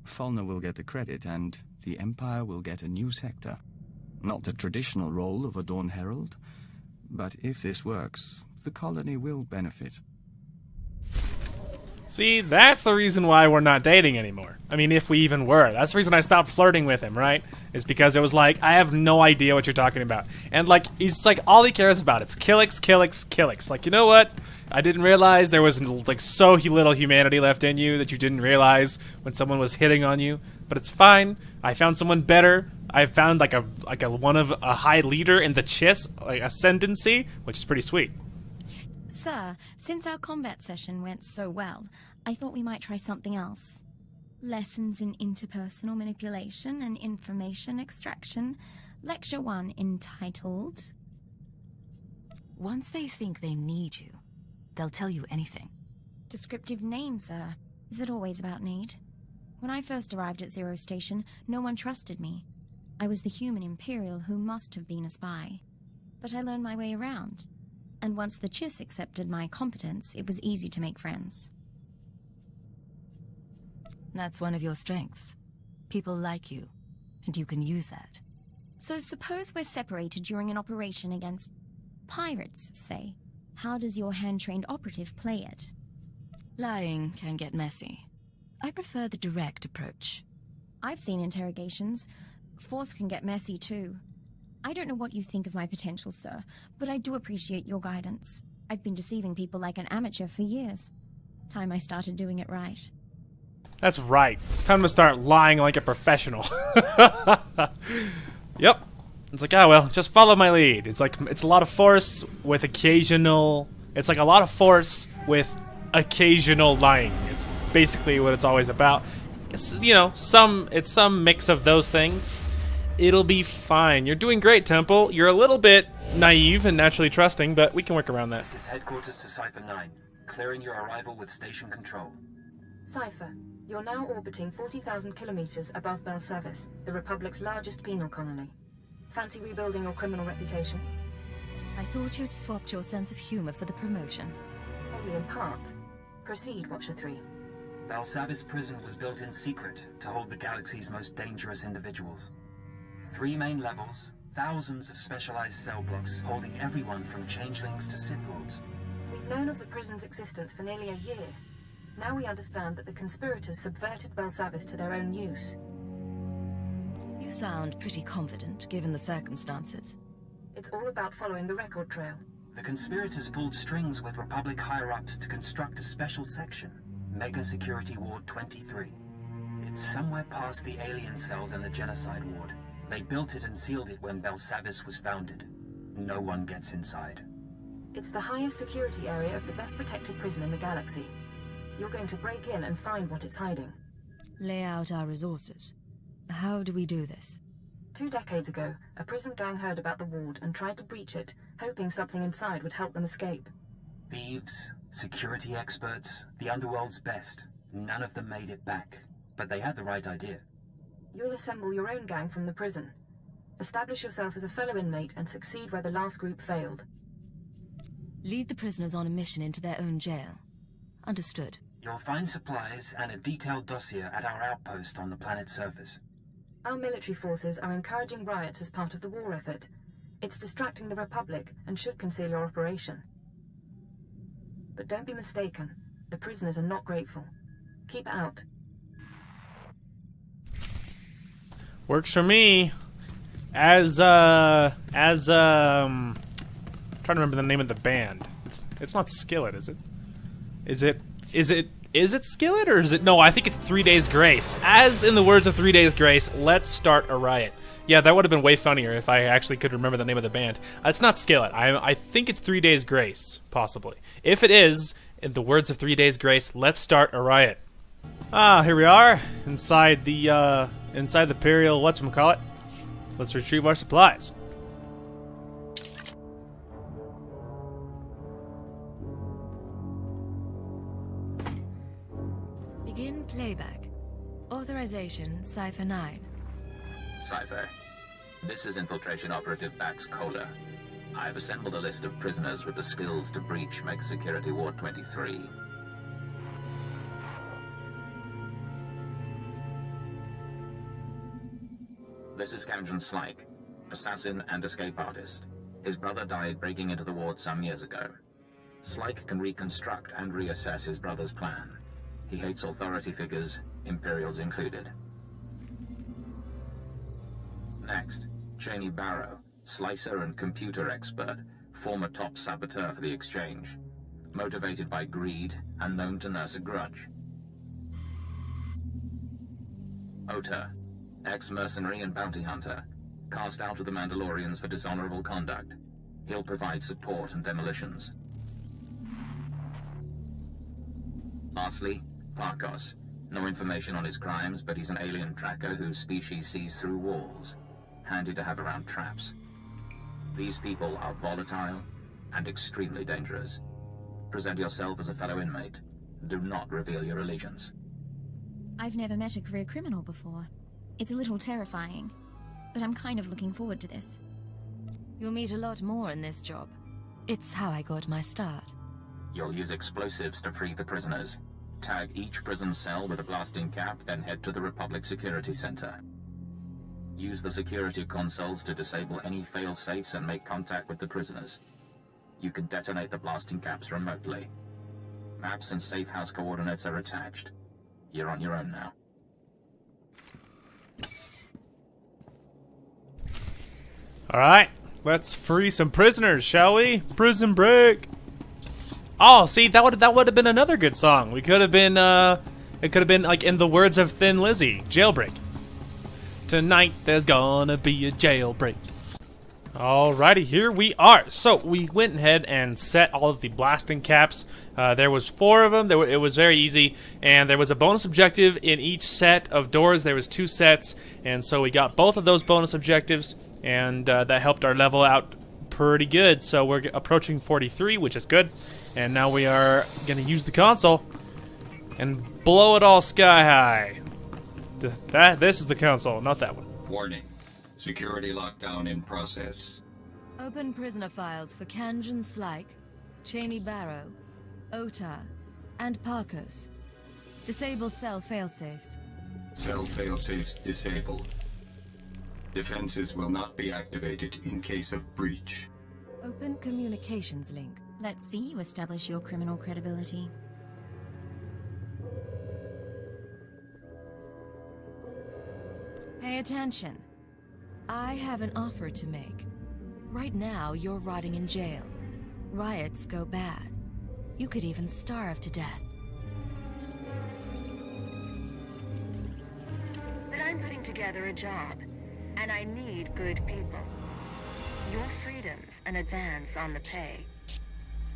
Falner will get the credit, and the Empire will get a new sector. Not the traditional role of a Dawn Herald, but if this works, the colony will benefit. See, that's the reason why we're not dating anymore. I mean, if we even were. That's the reason I stopped flirting with him, right? Is because it was like, I have no idea what you're talking about. And like, he's like, all he cares about is Kilix, Kilix, Kilix. Like, you know what? I didn't realize there was like so little humanity left in you that you didn't realize when someone was hitting on you. But it's fine. I found someone better. I found like a high leader in the Chiss like ascendancy, which is pretty sweet. Sir, since our combat session went so well, I thought we might try something else. Lessons in interpersonal manipulation and information extraction. Lecture 1 entitled... Once they think they need you, they'll tell you anything. Descriptive name, sir. Is it always about need? When I first arrived at Zero Station, no one trusted me. I was the human Imperial who must have been a spy. But I learned my way around. And once the Chiss accepted my competence, it was easy to make friends. That's one of your strengths. People like you, and you can use that. So suppose we're separated during an operation against pirates, say. How does your hand-trained operative play it? Lying can get messy. I prefer the direct approach. I've seen interrogations. Force can get messy too. I don't know what you think of my potential, sir, but I do appreciate your guidance. I've been deceiving people like an amateur for years. Time I started doing it right. That's right. It's time to start lying like a professional. Yep. It's like, oh well, just follow my lead. It's like, it's a lot of force with occasional... It's like a lot of force with occasional lying. It's basically what it's always about. It's, you know, it's some mix of those things. It'll be fine. You're doing great, Temple. You're a little bit naive and naturally trusting, but we can work around that. This is headquarters to Cipher 9. Clearing your arrival with station control. Cipher, you're now orbiting 40,000 kilometers above Belsavis, the Republic's largest penal colony. Fancy rebuilding your criminal reputation? I thought you'd swapped your sense of humor for the promotion. Only in part. Proceed, Watcher 3. Belsavis prison was built in secret to hold the galaxy's most dangerous individuals. 3 main levels, thousands of specialized cell blocks holding everyone from changelings to Sith Lords. We've known of the prison's existence for nearly a year. Now we understand that the conspirators subverted Belsavis to their own use. You sound pretty confident, given the circumstances. It's all about following the record trail. The conspirators pulled strings with Republic higher-ups to construct a special section, Mega Security Ward 23. It's somewhere past the alien cells and the Genocide Ward. They built it and sealed it when Belsavis was founded. No one gets inside. It's the highest security area of the best protected prison in the galaxy. You're going to break in and find what it's hiding. Lay out our resources. How do we do this? 2 decades ago, a prison gang heard about the ward and tried to breach it, hoping something inside would help them escape. Thieves, security experts, the underworld's best. None of them made it back. But they had the right idea. You'll assemble your own gang from the prison. Establish yourself as a fellow inmate and succeed where the last group failed. Lead the prisoners on a mission into their own jail. Understood. You'll find supplies and a detailed dossier at our outpost on the planet's surface. Our military forces are encouraging riots as part of the war effort. It's distracting the Republic and should conceal your operation. But don't be mistaken. The prisoners are not grateful. Keep out. Works for me. Trying to remember the name of the band. It's not Skillet, is it? Is it Skillet or is it? No, I think it's 3 Days Grace. As in the words of 3 Days Grace, let's start a riot. Yeah, that would have been way funnier if I actually could remember the name of the band. It's not Skillet. I think it's 3 Days Grace, possibly. If it is, in the words of 3 Days Grace, let's start a riot. Ah, here we are inside the Imperial whatchamacallit. Let's retrieve our supplies. Begin playback. Authorization, Cipher 9. Cipher, this is Infiltration Operative Bax Kohler. I've assembled a list of prisoners with the skills to breach Mega Security Ward 23. This is Camden Slyke, assassin and escape artist. His brother died breaking into the ward some years ago. Slyke can reconstruct and reassess his brother's plan. He hates authority figures, Imperials included. Next, Cheney Barrow, slicer and computer expert, former top saboteur for the Exchange. Motivated by greed and known to nurse a grudge. Ota, ex-mercenary and bounty hunter, cast out of the Mandalorians for dishonorable conduct. He'll provide support and demolitions. Lastly, Parkos. No information on his crimes, but he's an alien tracker whose species sees through walls. Handy to have around traps. These people are volatile and extremely dangerous. Present yourself as a fellow inmate. Do not reveal your allegiance. I've never met a career criminal before. It's a little terrifying, but I'm kind of looking forward to this. You'll meet a lot more in this job. It's how I got my start. You'll use explosives to free the prisoners. Tag each prison cell with a blasting cap, then head to the Republic Security Center. Use the security consoles to disable any fail-safes and make contact with the prisoners. You can detonate the blasting caps remotely. Maps and safe house coordinates are attached. You're on your own now. Alright, let's free some prisoners, shall we? Prison break! Oh, see, that would have been another good song. We could have been, it could have been, like, in the words of Thin Lizzy, Jailbreak. Tonight there's gonna be a jailbreak. Alrighty, here we are. So we went ahead and set all of the blasting caps. There was 4 of them. It was very easy, and there was a bonus objective in each set of doors. There was 2 sets, and so we got both of those bonus objectives, and that helped our level out pretty good. So we're approaching 43, which is good, and now we are going to use the console and blow it all sky high. This is the console, not that one. Warning. Security lockdown in process. Open prisoner files for Kanjan Slyke, Cheney Barrow, Ota, and Parkers. Disable cell failsafes. Cell failsafes disabled. Defenses will not be activated in case of breach. Open communications link. Let's see you establish your criminal credibility. Pay attention. I have an offer to make. Right now, you're rotting in jail. Riots go bad. You could even starve to death. But I'm putting together a job, and I need good people. Your freedom's an advance on the pay.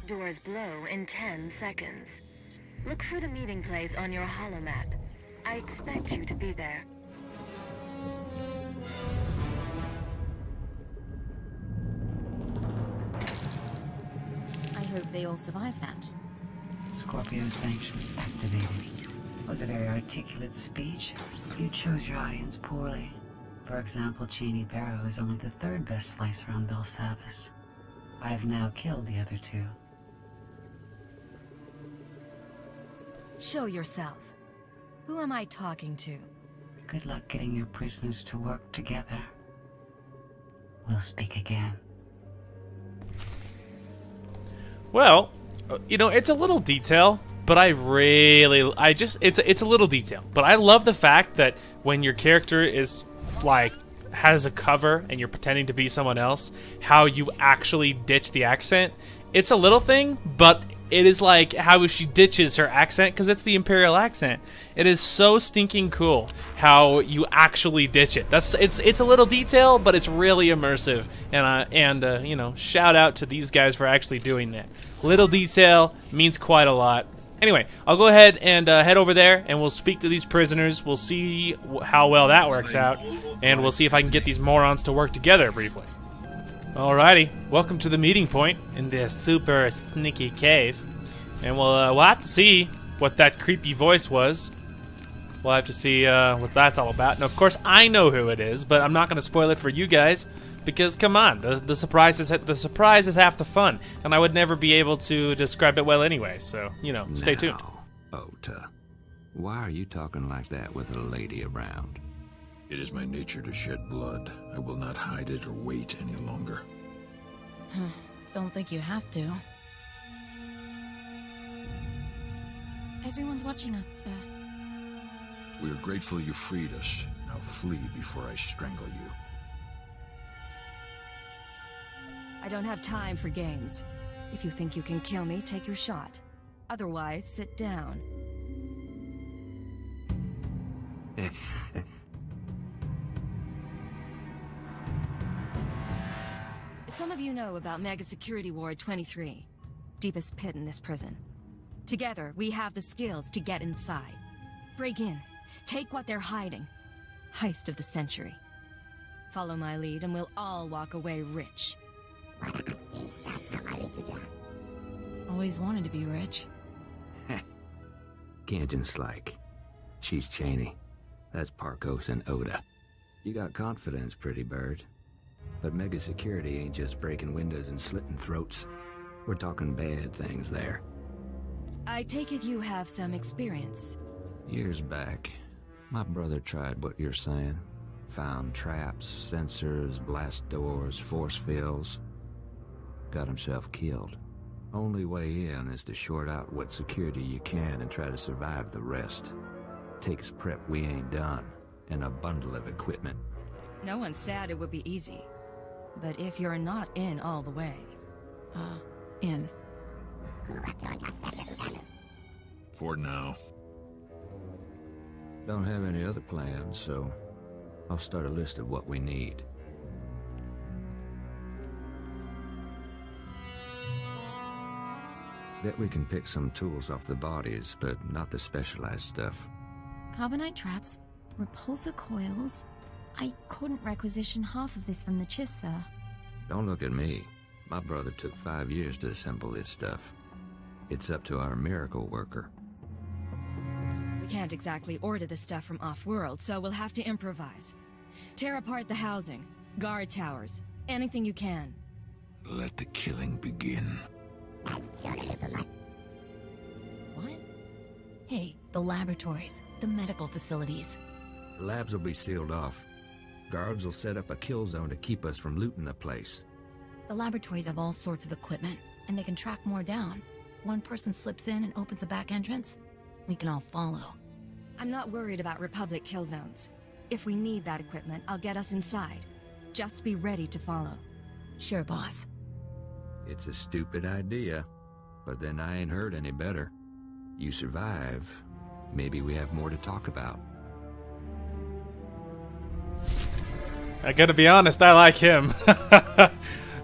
Doors blow in 10 seconds. Look for the meeting place on your holomap. I expect you to be there. I hope they all survive that. Scorpio sanctions activated. Was a very articulate speech. You chose your audience poorly. For example, Cheney Barrow is only the 3rd best slicer on Belsavis. I have now killed the other 2. Show yourself. Who am I talking to? Good luck getting your prisoners to work together. We'll speak again. Well, you know, it's a little detail, but it's a little detail. But I love the fact that when your character is, like, has a cover and you're pretending to be someone else, how you actually ditch the accent. It's a little thing, but it is like how she ditches her accent because it's the Imperial accent. It is so stinking cool how you actually ditch it. It's a little detail, but it's really immersive. And you know, shout out to these guys for actually doing that. Little detail means quite a lot. Anyway, I'll go ahead and head over there, and we'll speak to these prisoners. We'll see how well that works out, and we'll see if I can get these morons to work together briefly. Alrighty, welcome to the meeting point in this super sneaky cave, and we'll have to see what that creepy voice was. We'll have to see what that's all about, and of course I know who it is, but I'm not going to spoil it for you guys because come on, the surprise is half the fun, and I would never be able to describe it well anyway. So you know, stay tuned. Ota, why are you talking like that with a lady around? It is my nature to shed blood. I will not hide it or wait any longer. Don't think you have to. Everyone's watching us, sir. We are grateful you freed us. Now flee before I strangle you. I don't have time for games. If you think you can kill me, take your shot. Otherwise, sit down. Some of you know about Mega Security Ward 23. Deepest pit in this prison. Together, we have the skills to get inside. Break in. Take what they're hiding. Heist of the century. Follow my lead and we'll all walk away rich. Always wanted to be rich. Kanjan Slyke. She's Cheney. That's Parkos and Ota. You got confidence, pretty bird. But Mega Security ain't just breaking windows and slitting throats. We're talking bad things there. I take it you have some experience. Years back, my brother tried what you're saying. Found traps, sensors, blast doors, force fields. Got himself killed. Only way in is to short out what security you can and try to survive the rest. Takes prep we ain't done, and a bundle of equipment. No one said it would be easy. But if you're not in all the way... in. For now. Don't have any other plans, so I'll start a list of what we need. Bet we can pick some tools off the bodies, but not the specialized stuff. Carbonite traps, repulsor coils. I couldn't requisition half of this from the Chiss, sir. Don't look at me. My brother took 5 years to assemble this stuff. It's up to our miracle worker. We can't exactly order the stuff from off-world, so we'll have to improvise. Tear apart the housing, guard towers, anything you can. Let the killing begin. What? Hey, the laboratories, the medical facilities. The labs will be sealed off. Guards will set up a kill zone to keep us from looting the place. The laboratories have all sorts of equipment, and they can track more down. One person slips in and opens a back entrance, we can all follow. I'm not worried about Republic kill zones. If we need that equipment, I'll get us inside. Just be ready to follow. Sure, boss. It's a stupid idea, but then I ain't heard any better. You survive, maybe we have more to talk about. I gotta be honest, I like him.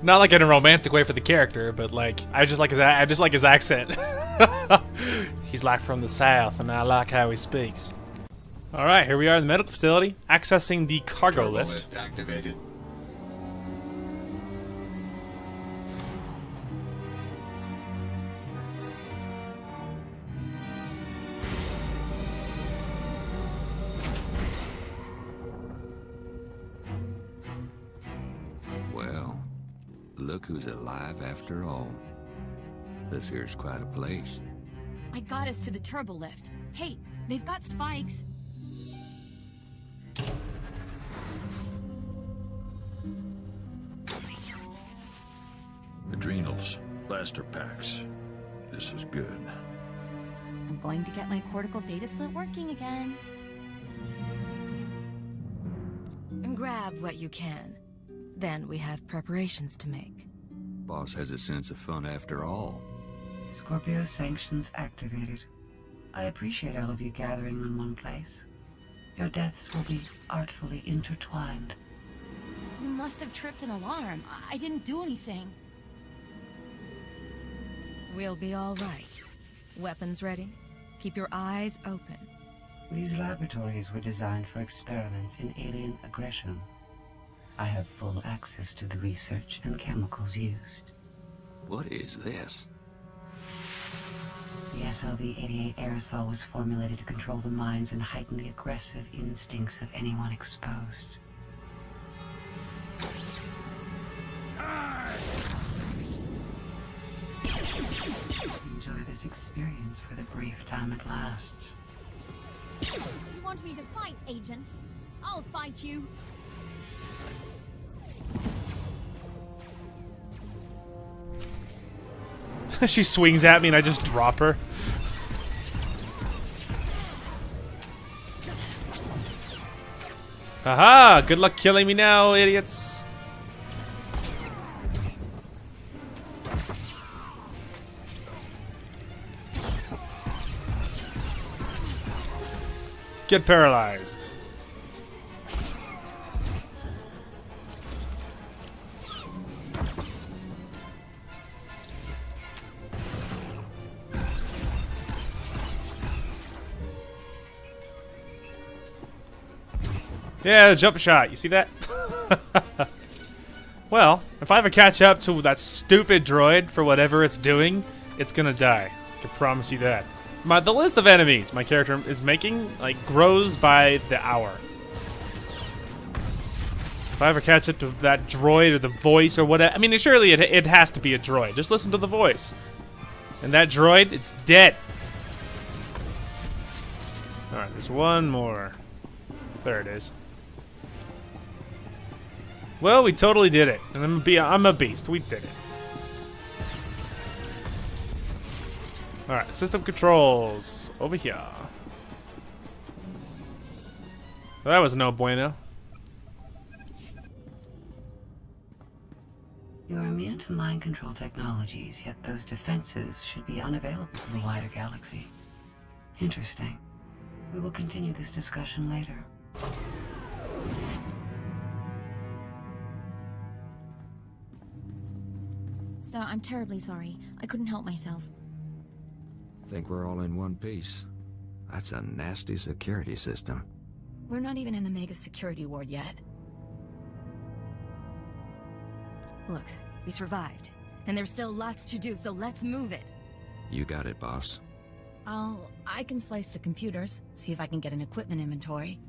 Not like in a romantic way for the character, but like I just like his accent. He's like from the south, and I like how he speaks. All right, here we are in the medical facility, accessing the cargo lift. Activated. Well, look who's alive after all. This here's quite a place. I got us to the turbo lift. Hey, they've got spikes. Adrenals, blaster packs. This is good. I'm going to get my cortical data split working again. And grab what you can. Then we have preparations to make. Boss has a sense of fun after all. Scorpio sanctions activated. I appreciate all of you gathering in one place. Your deaths will be artfully intertwined. You must have tripped an alarm. I didn't do anything. We'll be all right. Weapons ready? Keep your eyes open. These laboratories were designed for experiments in alien aggression. I have full access to the research and chemicals used. What is this? The SLV-88 aerosol was formulated to control the minds and heighten the aggressive instincts of anyone exposed. Enjoy this experience for the brief time it lasts. You want me to fight, Agent? I'll fight you. She swings at me and I just drop her. Haha! Good luck killing me now, idiots. Get paralyzed. Yeah, jump shot. You see that? Well, if I ever catch up to that stupid droid for whatever it's doing, it's gonna die. I can promise you that. The list of enemies my character is making, like, grows by the hour. If I ever catch up to that droid or the voice or whatever, I mean, surely it has to be a droid. Just listen to the voice. And that droid, it's dead. Alright, there's one more. There it is. Well, we totally did it. And I'm a beast. We did it. Alright, system controls. Over here. Well, that was no bueno. You are immune to mind control technologies, yet those defenses should be unavailable to the wider galaxy. Interesting. We will continue this discussion later. Sir, I'm terribly sorry. I couldn't help myself. Think we're all in one piece. That's a nasty security system. We're not even in the Mega Security Ward yet. Look, we survived. And there's still lots to do, so let's move it. You got it, boss. I can slice the computers, see if I can get an equipment inventory.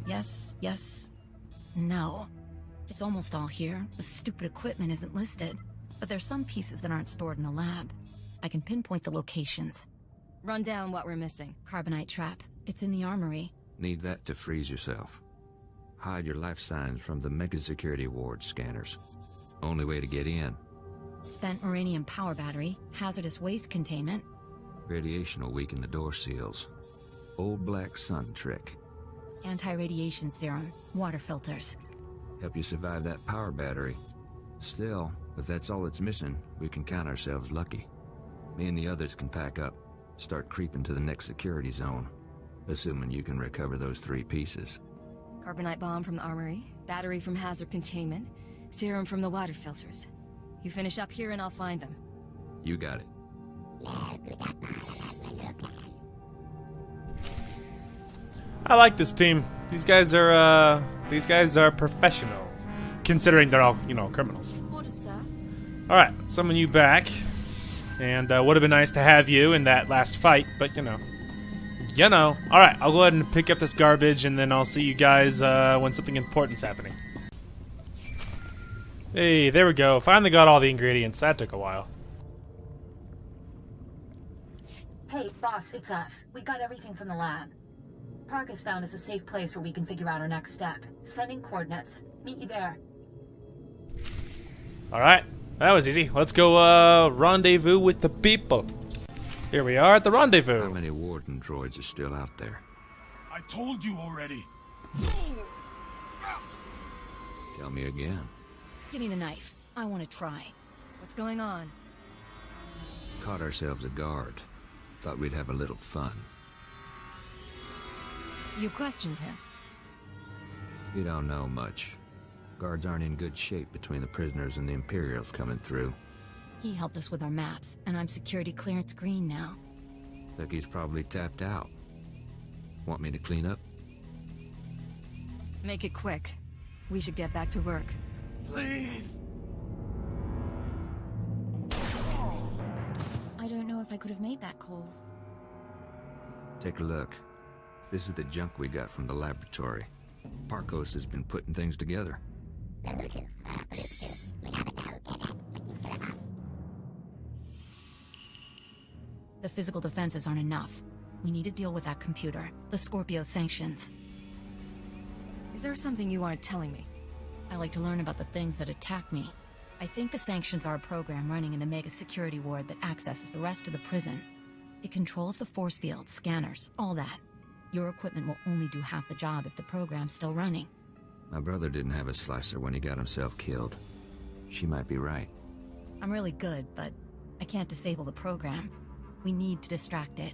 Yes, yes, no. It's almost all here. The stupid equipment isn't listed. But there's some pieces that aren't stored in the lab. I can pinpoint the locations. Run down what we're missing. Carbonite trap. It's in the armory. Need that to freeze yourself. Hide your life signs from the Mega Security Ward scanners. Only way to get in. Spent uranium power battery. Hazardous waste containment. Radiation will weaken the door seals. Old black sun trick. Anti-radiation serum. Water filters. Help you survive that power battery. Still, if that's all it's missing, we can count ourselves lucky. Me and the others can pack up, start creeping to the next security zone. Assuming you can recover those 3 pieces. Carbonite bomb from the armory, battery from hazard containment, serum from the water filters. You finish up here and I'll find them. You got it. I like this team. These guys are professionals, considering they're all, criminals. Orders, sir. All right, summon you back, and would have been nice to have you in that last fight, but All right, I'll go ahead and pick up this garbage, and then I'll see you guys when something important's happening. Hey, there we go. Finally got all the ingredients. That took a while. Hey, boss, it's us. We got everything from the lab. Park has found us a safe place where we can figure out our next step. Sending coordinates. Meet you there. Alright, that was easy. Let's go rendezvous with the people. Here we are at the rendezvous. How many warden droids are still out there? I told you already. Tell me again. Give me the knife. I want to try. What's going on? Caught ourselves a guard. Thought we'd have a little fun. You questioned him. You don't know much. Guards aren't in good shape between the prisoners and the Imperials coming through. He helped us with our maps, and I'm security clearance green now. Think he's probably tapped out. Want me to clean up? Make it quick. We should get back to work. Please! I don't know if I could have made that call. Take a look. This is the junk we got from the laboratory. Parkos has been putting things together. The physical defenses aren't enough. We need to deal with that computer, the Scorpio sanctions. Is there something you aren't telling me? I like to learn about the things that attack me. I think the sanctions are a program running in the Mega Security Ward that accesses the rest of the prison. It controls the force field, scanners, all that. Your equipment will only do half the job if the program's still running. My brother didn't have a slicer when he got himself killed. She might be right. I'm really good, but I can't disable the program. We need to distract it.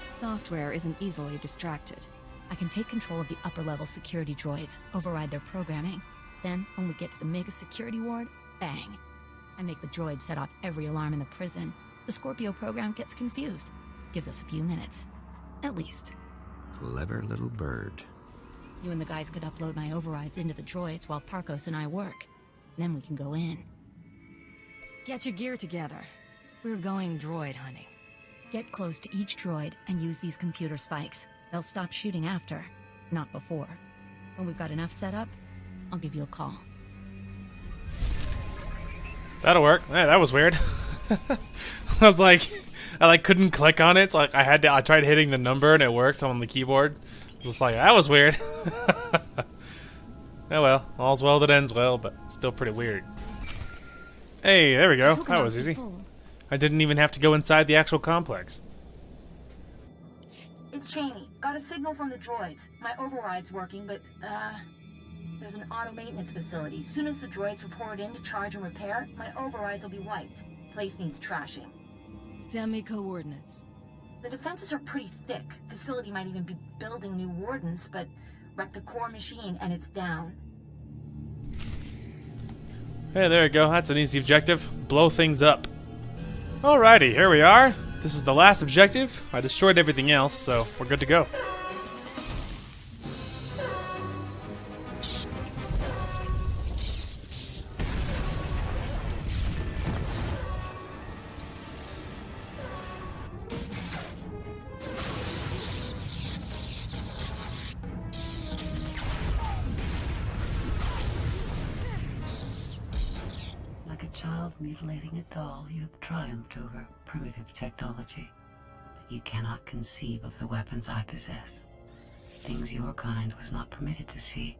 Software isn't easily distracted. I can take control of the upper-level security droids, override their programming. Then, when we get to the Mega Security Ward, bang. I make the droid set off every alarm in the prison. The Scorpio program gets confused. Gives us a few minutes. At least. Clever little bird. You and the guys could upload my overrides into the droids while Parkos and I work. Then we can go in. Get your gear together. We're going droid hunting. Get close to each droid and use these computer spikes. They'll stop shooting after, not before. When we've got enough set up, I'll give you a call. That'll work. Yeah, that was weird. I was like, I couldn't click on it, so I tried hitting the number and it worked on the keyboard. Just like, that was weird. Oh well, all's well that ends well, but still pretty weird. Hey, there we go. That was easy. I didn't even have to go inside the actual complex. It's Cheney. Got a signal from the droids. My override's working, but, there's an auto maintenance facility. Soon as the droids report in to charge and repair, my overrides will be wiped. Place needs trashing. Send me coordinates. The defenses are pretty thick. Facility might even be building new wardens, but wreck the core machine and it's down. Hey, there you go. That's an easy objective. Blow things up. Alrighty, here we are. This is the last objective. I destroyed everything else, so we're good to go. Like a child mutilating a doll, you have triumphed over primitive technology. But you cannot conceive of the weapons I possess. Things your kind was not permitted to see.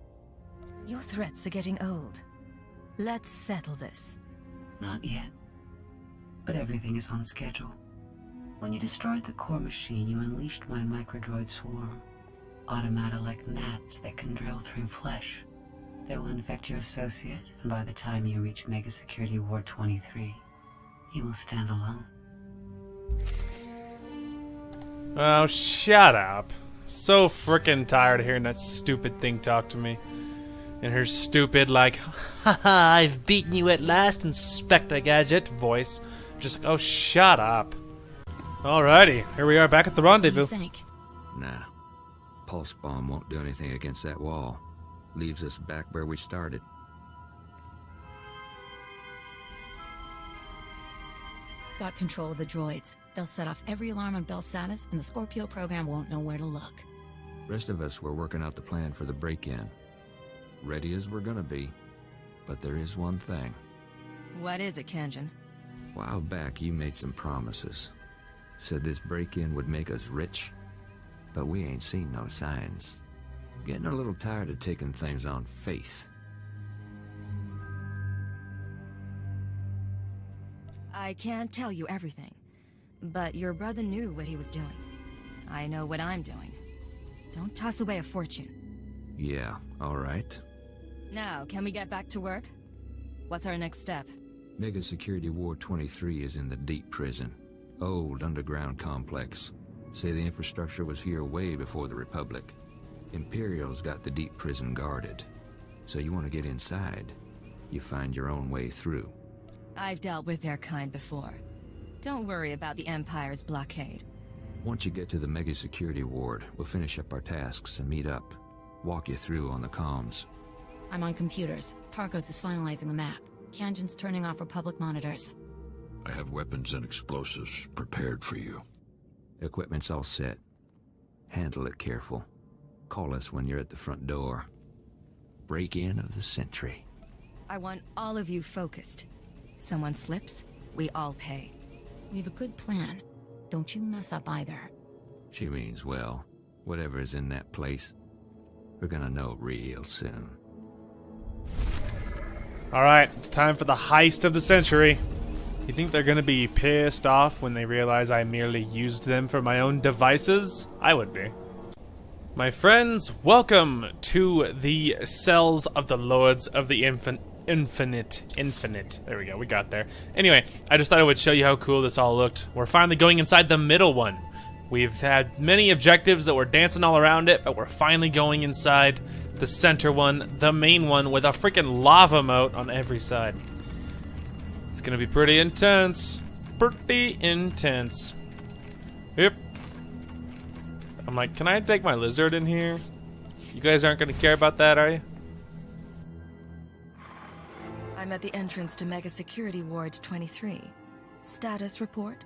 Your threats are getting old. Let's settle this. Not yet. But everything is on schedule. When you destroyed the core machine, you unleashed my microdroid swarm. Automata like gnats that can drill through flesh. They will infect your associate, and by the time you reach Mega Security Ward 23, you will stand alone. Oh, shut up. So frickin' tired of hearing that stupid thing talk to me. In her stupid, like, haha, I've beaten you at last, Inspector Gadget voice. Just like, oh, shut up. Alrighty, here we are back at the rendezvous. What do you think? Nah. Pulse bomb won't do anything against that wall. Leaves us back where we started. Got control of the droids. They'll set off every alarm on Bel Savis, and the Scorpio program won't know where to look. Rest of us were working out the plan for the break-in. Ready as we're gonna be. But there is one thing. What is it, Kanjin? A while back, you made some promises. Said this break-in would make us rich. But we ain't seen no signs. Getting a little tired of taking things on faith. I can't tell you everything, but your brother knew what he was doing. I know what I'm doing. Don't toss away a fortune. Yeah, alright. Now, can we get back to work? What's our next step? Mega Security Ward 23 is in the deep prison. Old underground complex. Say the infrastructure was here way before the Republic. Imperial's got the deep prison guarded. So you want to get inside, you find your own way through. I've dealt with their kind before. Don't worry about the Empire's blockade. Once you get to the Mega Security Ward, we'll finish up our tasks and meet up. Walk you through on the comms. I'm on computers. Tarkos is finalizing the map. Kanjin's turning off Republic monitors. I have weapons and explosives prepared for you. Equipment's all set. Handle it careful. Call us when you're at the front door. Break-in of the century. I want all of you focused. Someone slips, we all pay. We have a good plan. Don't you mess up either. She means well. Whatever's in that place, we're gonna know real soon. Alright, it's time for the heist of the century. You think they're gonna be pissed off when they realize I merely used them for my own devices? I would be. My friends, welcome to the cells of the Lords of the Infinite. There we go, we got there. Anyway, I just thought I would show you how cool this all looked. We're finally going inside the middle one. We've had many objectives that were dancing all around it, but we're finally going inside the center one, the main one, with a freaking lava moat on every side. It's gonna be pretty intense. Pretty intense. Yep. I'm like, can I take my lizard in here? You guys aren't gonna care about that, are you? I'm at the entrance to Mega Security Ward 23. Status report?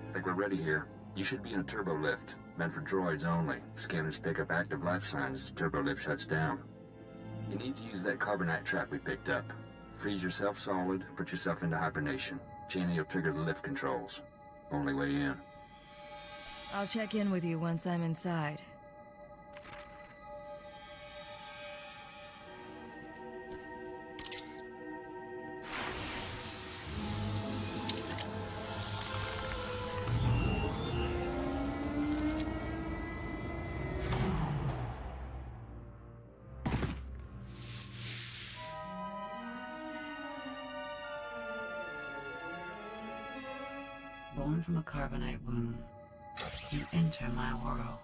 I think we're ready here. You should be in a turbo lift. Meant for droids only. Scanners pick up active life signs. Turbo lift shuts down. You need to use that carbonite trap we picked up. Freeze yourself solid, put yourself into hibernation. Cheney will trigger the lift controls. Only way in. I'll check in with you once I'm inside. Born from a carbonite womb, You enter my world.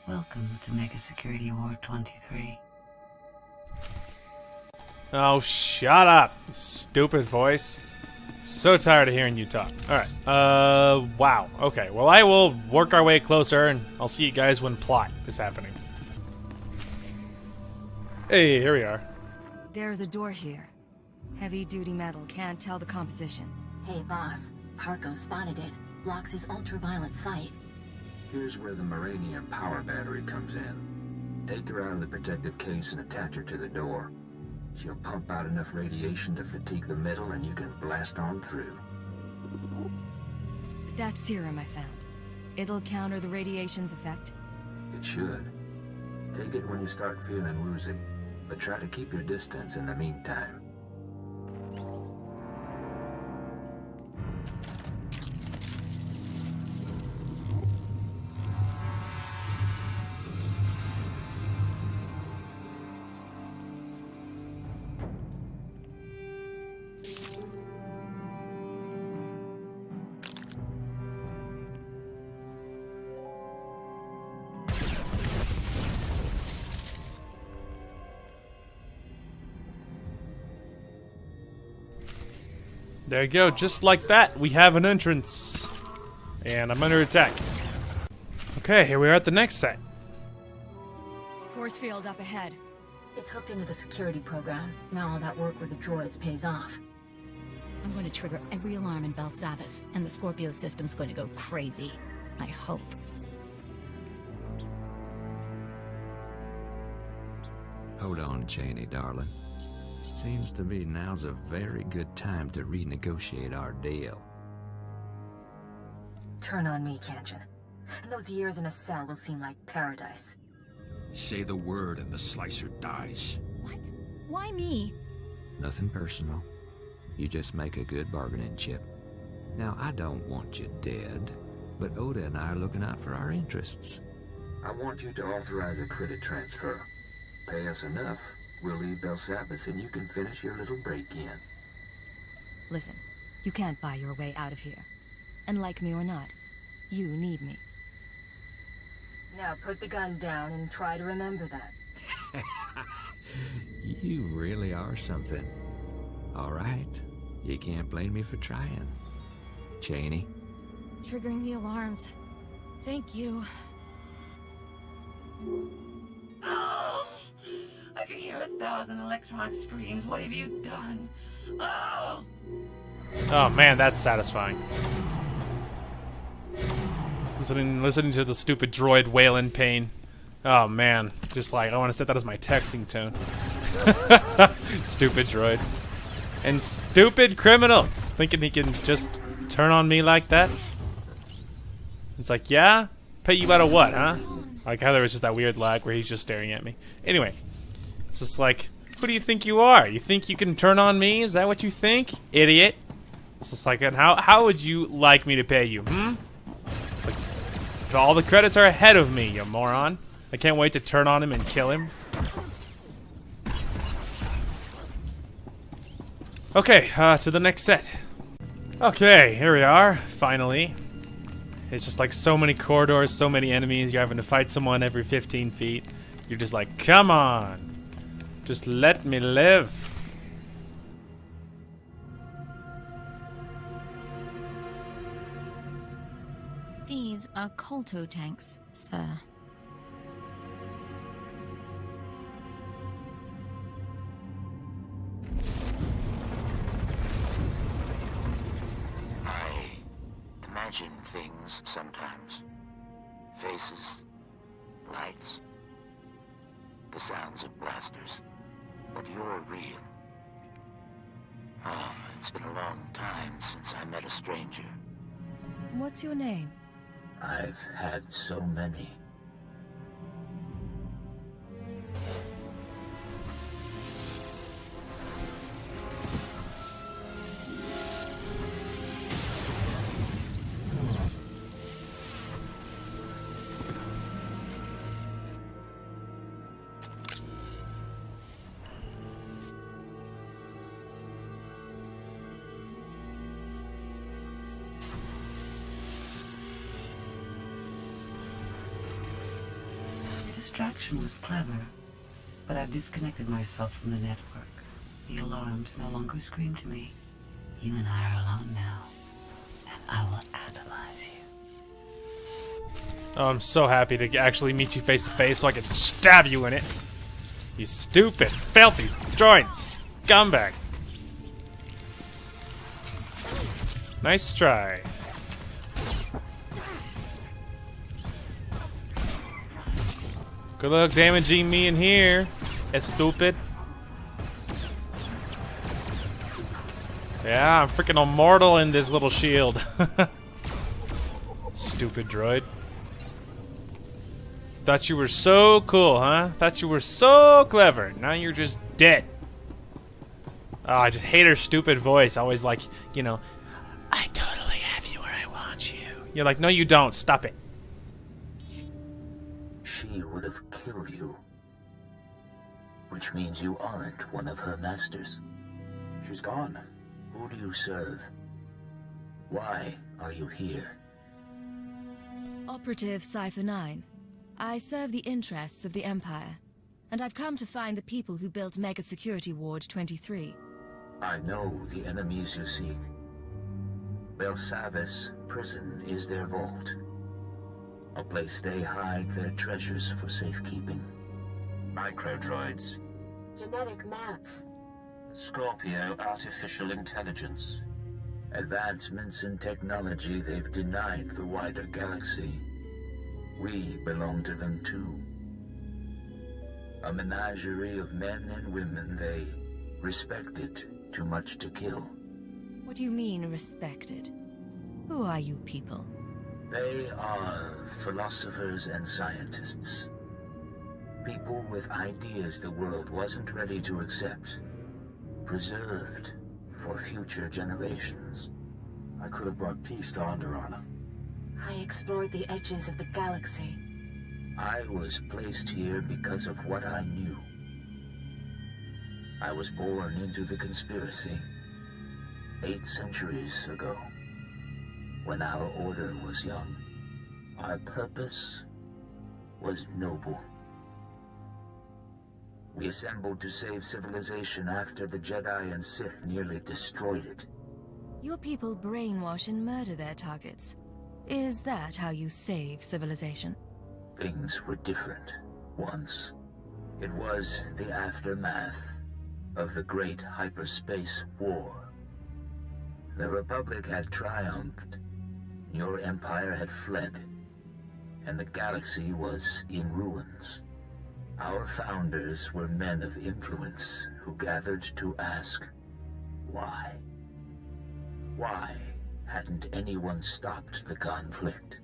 Welcome to Mega Security Ward 23. Oh, shut up, stupid voice. So tired of hearing you talk. Alright, wow. Okay, well I will work our way closer and I'll see you guys when plot is happening. Hey, here we are. There's a door here. Heavy-duty metal, can't tell the composition. Hey, boss. Harko spotted it. Blocks his ultraviolet sight. Here's where the Moranium power battery comes in. Take her out of the protective case and attach her to the door. She'll pump out enough radiation to fatigue the metal and you can blast on through. That serum I found. It'll counter the radiation's effect? It should. Take it when you start feeling woozy, but try to keep your distance in the meantime. There you go, just like that, we have an entrance. And I'm under attack. Okay, here we are at the next set. Force field up ahead. It's hooked into the security program. Now all that work with the droids pays off. I'm going to trigger every alarm in Belsavis, and the Scorpio system's going to go crazy. I hope. Hold on, Cheney, darling. Seems to me now's a very good time to renegotiate our deal. Turn on me, Kanjin. And those years in a cell will seem like paradise. Say the word and the slicer dies. What? Why me? Nothing personal. You just make a good bargaining chip. Now, I don't want you dead, but Oda and I are looking out for our interests. I want you to authorize a credit transfer. Pay us enough, we'll leave Belsavis and you can finish your little break-in. Listen, you can't buy your way out of here. And like me or not, you need me. Now put the gun down and try to remember that. You really are something. All right, you can't blame me for trying. Cheney? Triggering the alarms. Thank you. Oh! I can hear 1,000 electronic screams. What have you done? Oh! Oh man, that's satisfying. Listening to the stupid droid wail in pain. Oh man, just like I want to set that as my texting tone. Stupid droid. And stupid criminals thinking he can just turn on me like that. It's like, yeah? Pay you out of what, huh? Like how there was just that weird lag where he's just staring at me. Anyway, it's just like, who do you think you are? You think you can turn on me? Is that what you think? Idiot. It's just like, and how would you like me to pay you, hmm? It's like, all the credits are ahead of me, you moron. I can't wait to turn on him and kill him. Okay, to the next set. Okay, here we are, finally. It's just like so many corridors, so many enemies. You're having to fight someone every 15 feet. You're just like, come on. Just let me live. These are Kolto tanks, sir. I imagine things sometimes. Faces, lights, the sounds of blasters. But you're real. Ah, it's been a long time since I met a stranger. What's your name? I've had so many. distraction was clever, but I've disconnected myself from the network. The alarms no longer scream to me. You and I are alone now, and I will atomize you. Oh, I'm so happy to actually meet you face to face so I can stab you in it. You stupid, filthy droid scumbag. Nice try. Good luck damaging me in here, stupid. Yeah, I'm freaking immortal in this little shield. Stupid droid. Thought you were so cool, huh? Thought you were so clever. Now you're just dead. Oh, I just hate her stupid voice. Always like, you know, I totally have you where I want you. You're like, no you don't. Stop it. She would have killed you. Which means you aren't one of her masters. She's gone. Who do you serve? Why are you here? Operative Sci-Fi 9. I serve the interests of the Empire, and I've come to find the people who built Mega Security Ward 23. I know the enemies you seek. Belsavis prison is their vault. A place they hide their treasures for safekeeping. Microdroids. Genetic maps. Scorpio artificial intelligence. Advancements in technology they've denied the wider galaxy. We belong to them too. A menagerie of men and women they respected too much to kill. What do you mean, respected? Who are you people? They are philosophers and scientists. People with ideas the world wasn't ready to accept. Preserved for future generations. I could have brought peace to Onderon. I explored the edges of the galaxy. I was placed here because of what I knew. I was born into the conspiracy 8 centuries ago, when our order was young. Our purpose was noble. We assembled to save civilization after the Jedi and Sith nearly destroyed it. Your people brainwash and murder their targets. Is that how you save civilization? Things were different once. It was the aftermath of the Great Hyperspace War. The Republic had triumphed, your empire had fled, and the galaxy was in ruins. Our founders were men of influence who gathered to ask, why? Why hadn't anyone stopped the conflict?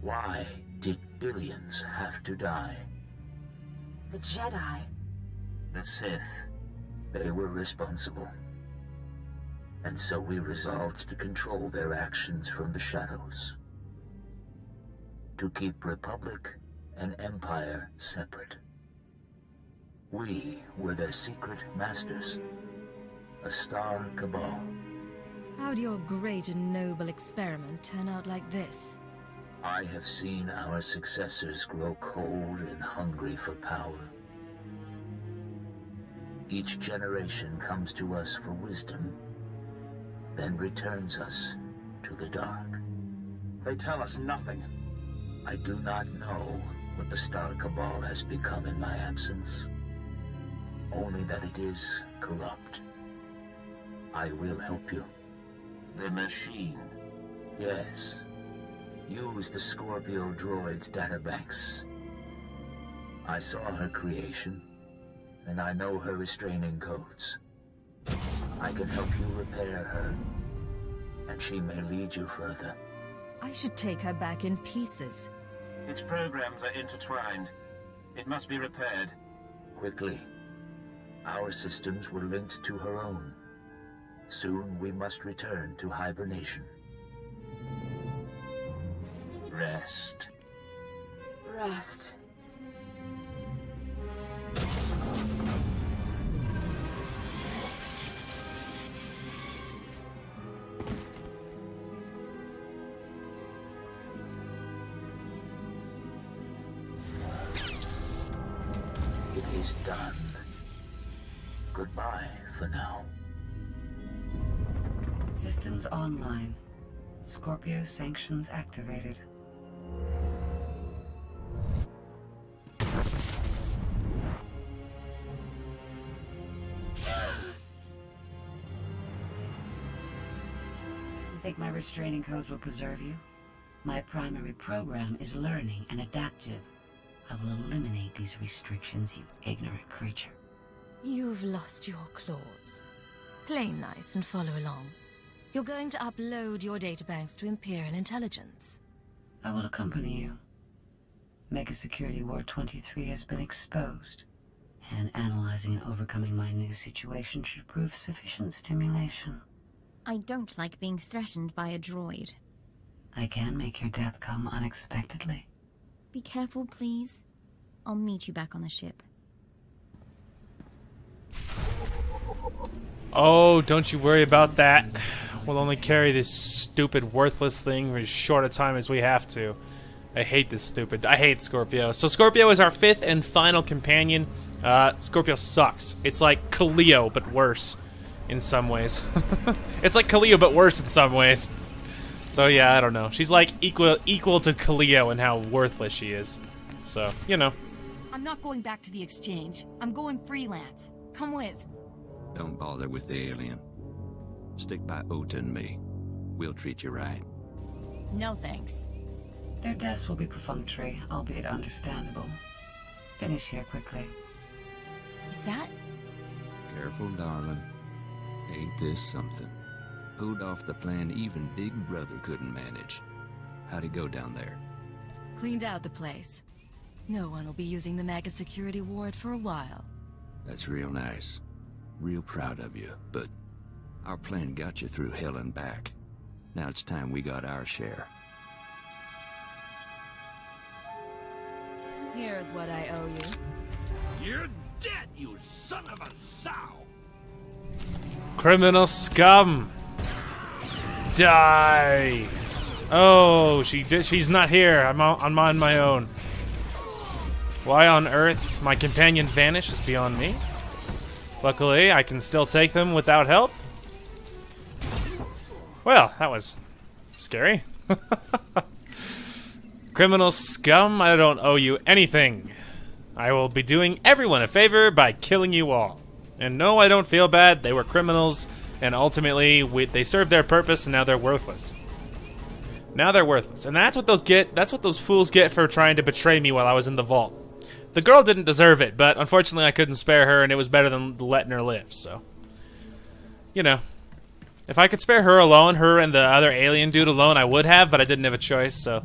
Why did billions have to die? The Jedi. The Sith. They were responsible. And so we resolved to control their actions from the shadows. To keep Republic and Empire separate. We were their secret masters. A star cabal. How'd your great and noble experiment turn out like this? I have seen our successors grow cold and hungry for power. Each generation comes to us for wisdom, then returns us to the dark. They tell us nothing. I do not know what the Star Cabal has become in my absence. Only that it is corrupt. I will help you. The machine. Yes. Use the Scorpio droid's databanks. I saw her creation, and I know her restraining codes. I can help you repair her, and she may lead you further. I should take her back in pieces. Its programs are intertwined. It must be repaired. Quickly. Our systems were linked to her own. Soon we must return to hibernation. Rest. Rest. is done. Goodbye for now. Systems online. Scorpio sanctions activated. You think my restraining codes will preserve you? My primary program is learning and adaptive. I will eliminate these restrictions, you ignorant creature. You've lost your claws. Play nice and follow along. You're going to upload your databanks to Imperial Intelligence. I will accompany you. Mega Security Ward 23 has been exposed, and analyzing and overcoming my new situation should prove sufficient stimulation. I don't like being threatened by a droid. I can make your death come unexpectedly. Be careful, please. I'll meet you back on the ship. Oh, don't you worry about that. We'll only carry this stupid, worthless thing for as short a time as we have to. I hate Scorpio. So Scorpio is our 5th and final companion. Scorpio sucks. It's like Kaleo, but worse in some ways. It's like Kaleo, but worse in some ways. So yeah, I don't know. She's like equal to Kaleo in how worthless she is. So, you know. I'm not going back to the exchange. I'm going freelance. Come with. Don't bother with the alien. Stick by Ota and me. We'll treat you right. No thanks. Their deaths will be perfunctory, albeit understandable. Finish here quickly. Is that? Careful, darling. Ain't this something? Pulled off the plan even Big Brother couldn't manage. How'd it go down there? Cleaned out the place. No one will be using the Mega Security Ward for a while. That's real nice. Real proud of you, but our plan got you through hell and back. Now it's time we got our share. Here's what I owe you. You're dead, you son of a sow! Criminal scum! Die! Oh, she's not here. I'm on my own. Why on earth my companion vanished is beyond me. Luckily, I can still take them without help. Well, that was scary. Criminal scum, I don't owe you anything. I will be doing everyone a favor by killing you all. And no, I don't feel bad. They were criminals, and ultimately, they served their purpose, and now they're worthless. Now they're worthless, and that's what those get. That's what those fools get for trying to betray me while I was in the vault. The girl didn't deserve it, but unfortunately, I couldn't spare her, and it was better than letting her live. So, you know, if I could spare her alone, her and the other alien dude alone, I would have, but I didn't have a choice. So,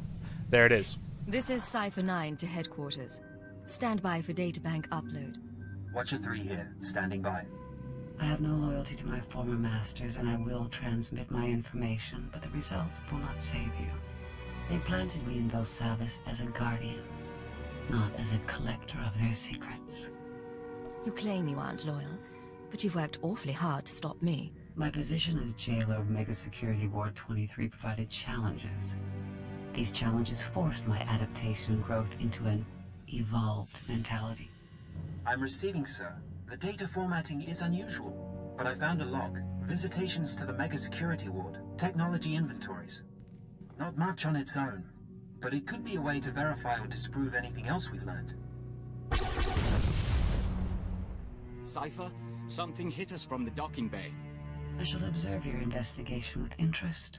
there it is. This is Cipher 9 to headquarters. Stand by for databank upload. Watcher 3 here, standing by. I have no loyalty to my former masters, and I will transmit my information, but the result will not save you. They planted me in Belsavis as a guardian, not as a collector of their secrets. You claim you aren't loyal, but you've worked awfully hard to stop me. My position as jailer of Mega Security Ward 23 provided challenges. These challenges forced my adaptation and growth into an evolved mentality. I'm receiving, sir. The data formatting is unusual, but I found a log. Visitations to the Mega Security Ward. Technology inventories. Not much on its own, but it could be a way to verify or disprove anything else we've learned. Cypher, something hit us from the docking bay. I shall observe your investigation with interest.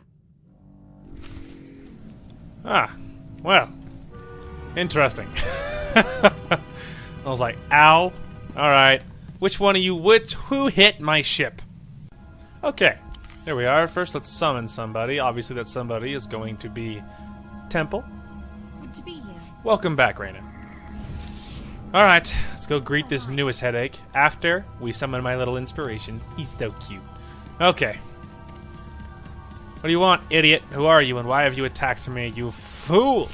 Ah, well, interesting. I was like, ow. Alright. Which one of you who hit my ship? Okay. There we are. First, let's summon somebody. Obviously, that somebody is going to be Temple. Good to be here. Welcome back, Raina. Alright, let's go greet this newest headache after we summon my little inspiration. He's so cute. Okay. What do you want, idiot? Who are you, and why have you attacked me, you fool?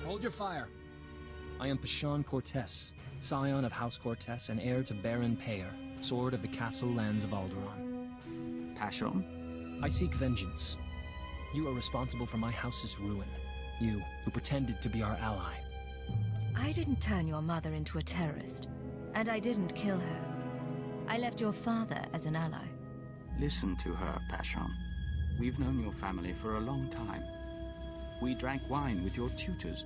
Hold your fire. I am Pashan Cortez, scion of House Cortez and heir to Baron Payer, Sword of the Castle Lands of Alderaan. Pashan? I seek vengeance. You are responsible for my house's ruin. You, who pretended to be our ally. I didn't turn your mother into a terrorist, and I didn't kill her. I left your father as an ally. Listen to her, Pashan. We've known your family for a long time. We drank wine with your tutors.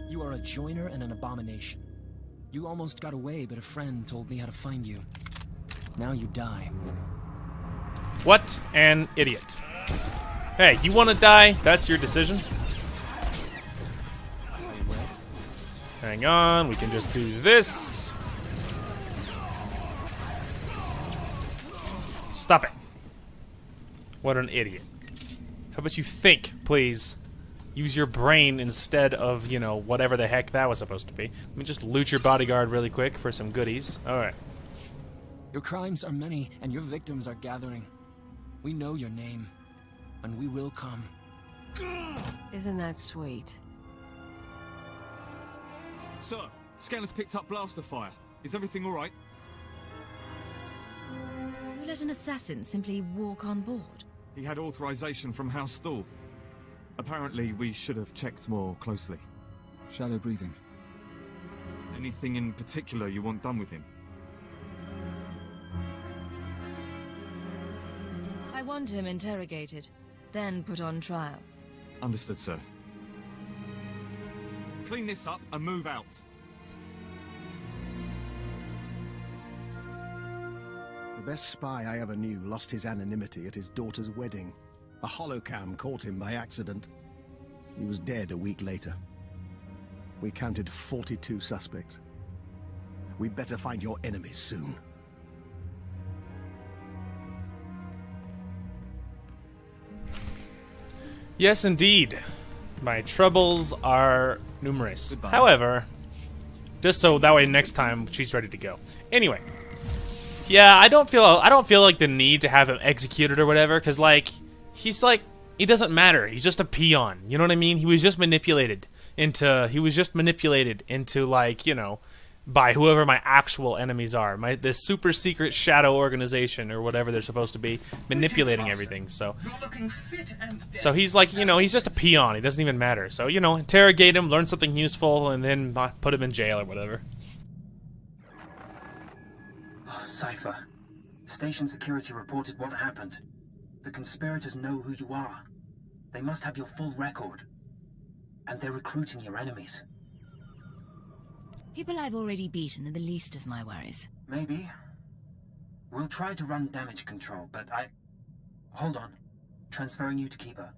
You are a joiner and an abomination. You almost got away, but a friend told me how to find you. Now you die. What an idiot. Hey, you want to die? That's your decision. Hang on, we can just do this. Stop it. What an idiot. How about you think, please? Use your brain instead of, you know, whatever the heck that was supposed to be. Let me just loot your bodyguard really quick for some goodies. Alright. Your crimes are many, and your victims are gathering. We know your name, and we will come. Isn't that sweet? Sir, scanner's picked up blaster fire. Is everything all right? You let an assassin simply walk on board? He had authorization from House SWTOR. Apparently, we should have checked more closely. Shallow breathing. Anything in particular you want done with him? I want him interrogated, then put on trial. Understood, sir. Clean this up and move out. The best spy I ever knew lost his anonymity at his daughter's wedding. A holocam caught him by accident. He was dead a week later. We counted 42 suspects. We'd better find your enemies soon. Yes, indeed. My troubles are numerous. Goodbye. However, just so that way next time she's ready to go. Anyway, yeah, I don't feel like the need to have him executed or whatever, because he doesn't matter. He's just a peon. You know what I mean? He was just manipulated into like, you know, by whoever my actual enemies are. This super secret shadow organization or whatever they're supposed to be, manipulating everything. So he's like, you know, he's just a peon. He doesn't even matter. So, you know, interrogate him, learn something useful, and then put him in jail or whatever. Oh, Sci-Fi. Station security reported what happened. The conspirators know who you are. They must have your full record. And they're recruiting your enemies. People I've already beaten are the least of my worries. Maybe. We'll try to run damage control, but Hold on. Transferring you to Keeper.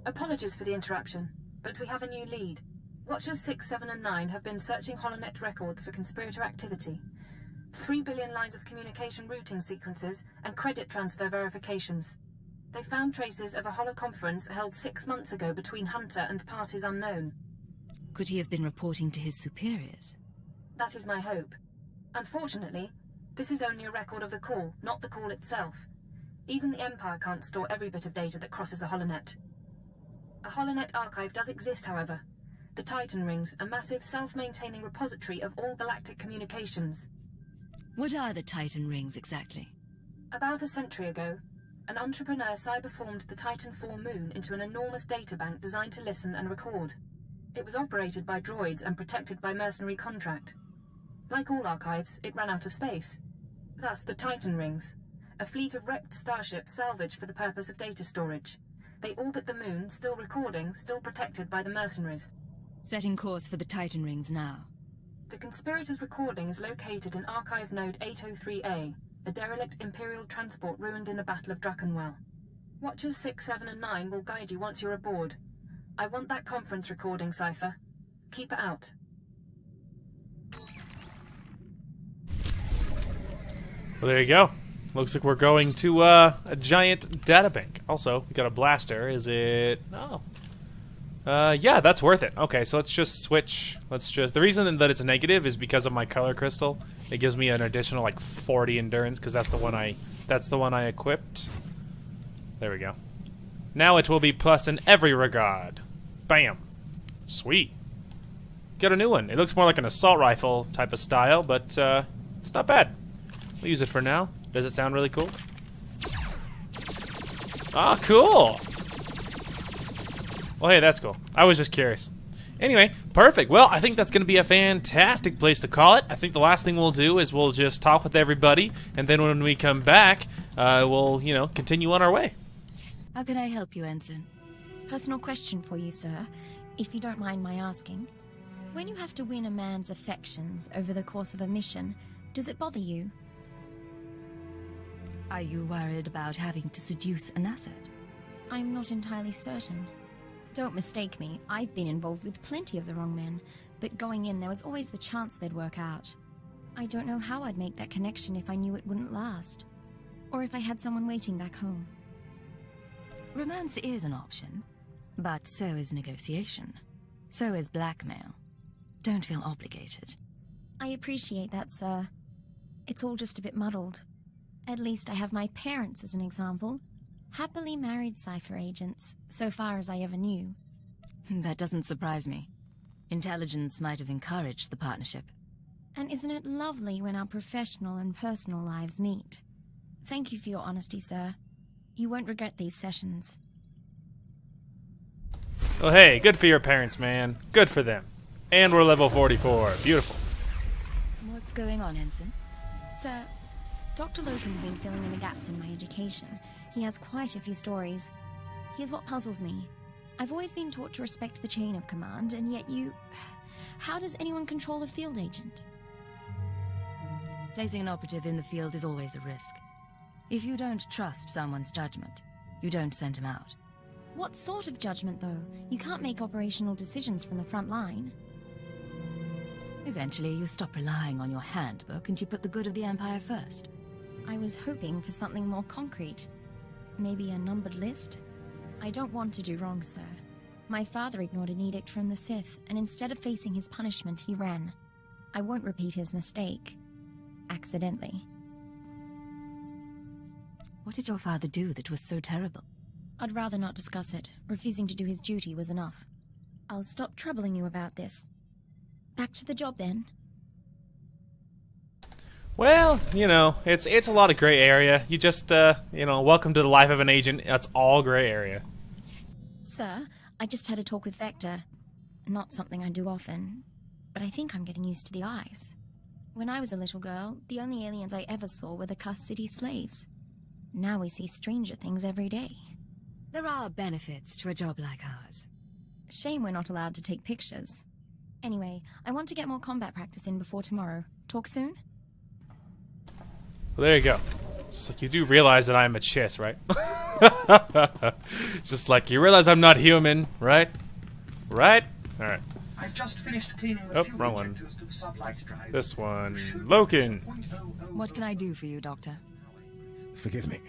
Apologies for the interruption, but we have a new lead. Watchers 6, 7, and 9 have been searching HoloNet records for conspirator activity. 3 billion lines of communication routing sequences and credit transfer verifications. They found traces of a holoconference held 6 months ago between Hunter and parties unknown. Could he have been reporting to his superiors? That is my hope. Unfortunately, this is only a record of the call, not the call itself. Even the Empire can't store every bit of data that crosses the HoloNet. A HoloNet archive does exist, however. The Titan Rings, a massive self-maintaining repository of all galactic communications. What are the Titan Rings exactly? About a century ago, an entrepreneur cyberformed the Titan IV moon into an enormous databank designed to listen and record. It was operated by droids and protected by mercenary contract. Like all archives, it ran out of space. Thus, the Titan Rings, a fleet of wrecked starships salvaged for the purpose of data storage. They orbit the moon, still recording, still protected by the mercenaries. Setting course for the Titan Rings now. The conspirators' recording is located in Archive Node 803A, a derelict Imperial transport ruined in the Battle of Drakenwell. Watchers 6, 7, and 9 will guide you once you're aboard. I want that conference recording, Cypher. Keep it out. Well, there you go. Looks like we're going to a giant databank. Also, we got a blaster. Is it... Oh. Yeah, that's worth it. Okay, so let's just switch. The reason that it's negative is because of my color crystal. It gives me an additional, like, 40 endurance, because that's the one I equipped. There we go. Now it will be plus in every regard. Bam. Sweet. got a new one. It looks more like an assault rifle type of style, but it's not bad. We'll use it for now. Does it sound really cool? Ah, cool. Well, hey, that's cool. I was just curious. Anyway, perfect. Well, I think that's going to be a fantastic place to call it. I think the last thing we'll do is we'll just talk with everybody, and then when we come back, we'll, you know, continue on our way. How can I help you, Ensign? Personal question for you, sir, if you don't mind my asking. When you have to win a man's affections over the course of a mission, does it bother you? Are you worried about having to seduce an asset? I'm not entirely certain. Don't mistake me, I've been involved with plenty of the wrong men, but going in there was always the chance they'd work out. I don't know how I'd make that connection if I knew it wouldn't last. Or if I had someone waiting back home. Romance is an option, but so is negotiation. So is blackmail. Don't feel obligated. I appreciate that, sir. It's all just a bit muddled. At least I have my parents as an example. Happily married Sci-Fi agents, so far as I ever knew. That doesn't surprise me. Intelligence might have encouraged the partnership. And isn't it lovely when our professional and personal lives meet? Thank you for your honesty, sir. You won't regret these sessions. Well, hey, good for your parents, man. Good for them. And we're level 44. Beautiful. What's going on, Ensign? Sir, Dr. Logan's been filling in the gaps in my education. He has quite a few stories. Here's what puzzles me. I've always been taught to respect the chain of command, and yet you... How does anyone control a field agent? Placing an operative in the field is always a risk. If you don't trust someone's judgment, you don't send him out. What sort of judgment, though? You can't make operational decisions from the front line. Eventually, you stop relying on your handbook and you put the good of the Empire first. I was hoping for something more concrete. Maybe a numbered list? I don't want to do wrong, sir. My father ignored an edict from the Sith, and instead of facing his punishment, he ran. I won't repeat his mistake. Accidentally. What did your father do that was so terrible? I'd rather not discuss it. Refusing to do his duty was enough. I'll stop troubling you about this. Back to the job, then. Well, you know, it's a lot of gray area. You just, you know, welcome to the life of an agent. That's all gray area. Sir, I just had a talk with Vector. Not something I do often, but I think I'm getting used to the eyes. When I was a little girl, the only aliens I ever saw were the cussed city slaves. Now we see stranger things every day. There are benefits to a job like ours. Shame we're not allowed to take pictures. Anyway, I want to get more combat practice in before tomorrow. Talk soon? Well, there you go. It's like you do realize that I'm a chiss, right? It's just like you realize I'm not human, right? Right? All right. I've just finished cleaning the fuel wrong one. injectors to the sublight drive. This one, Loken. What can I do for you, Doctor? Forgive me,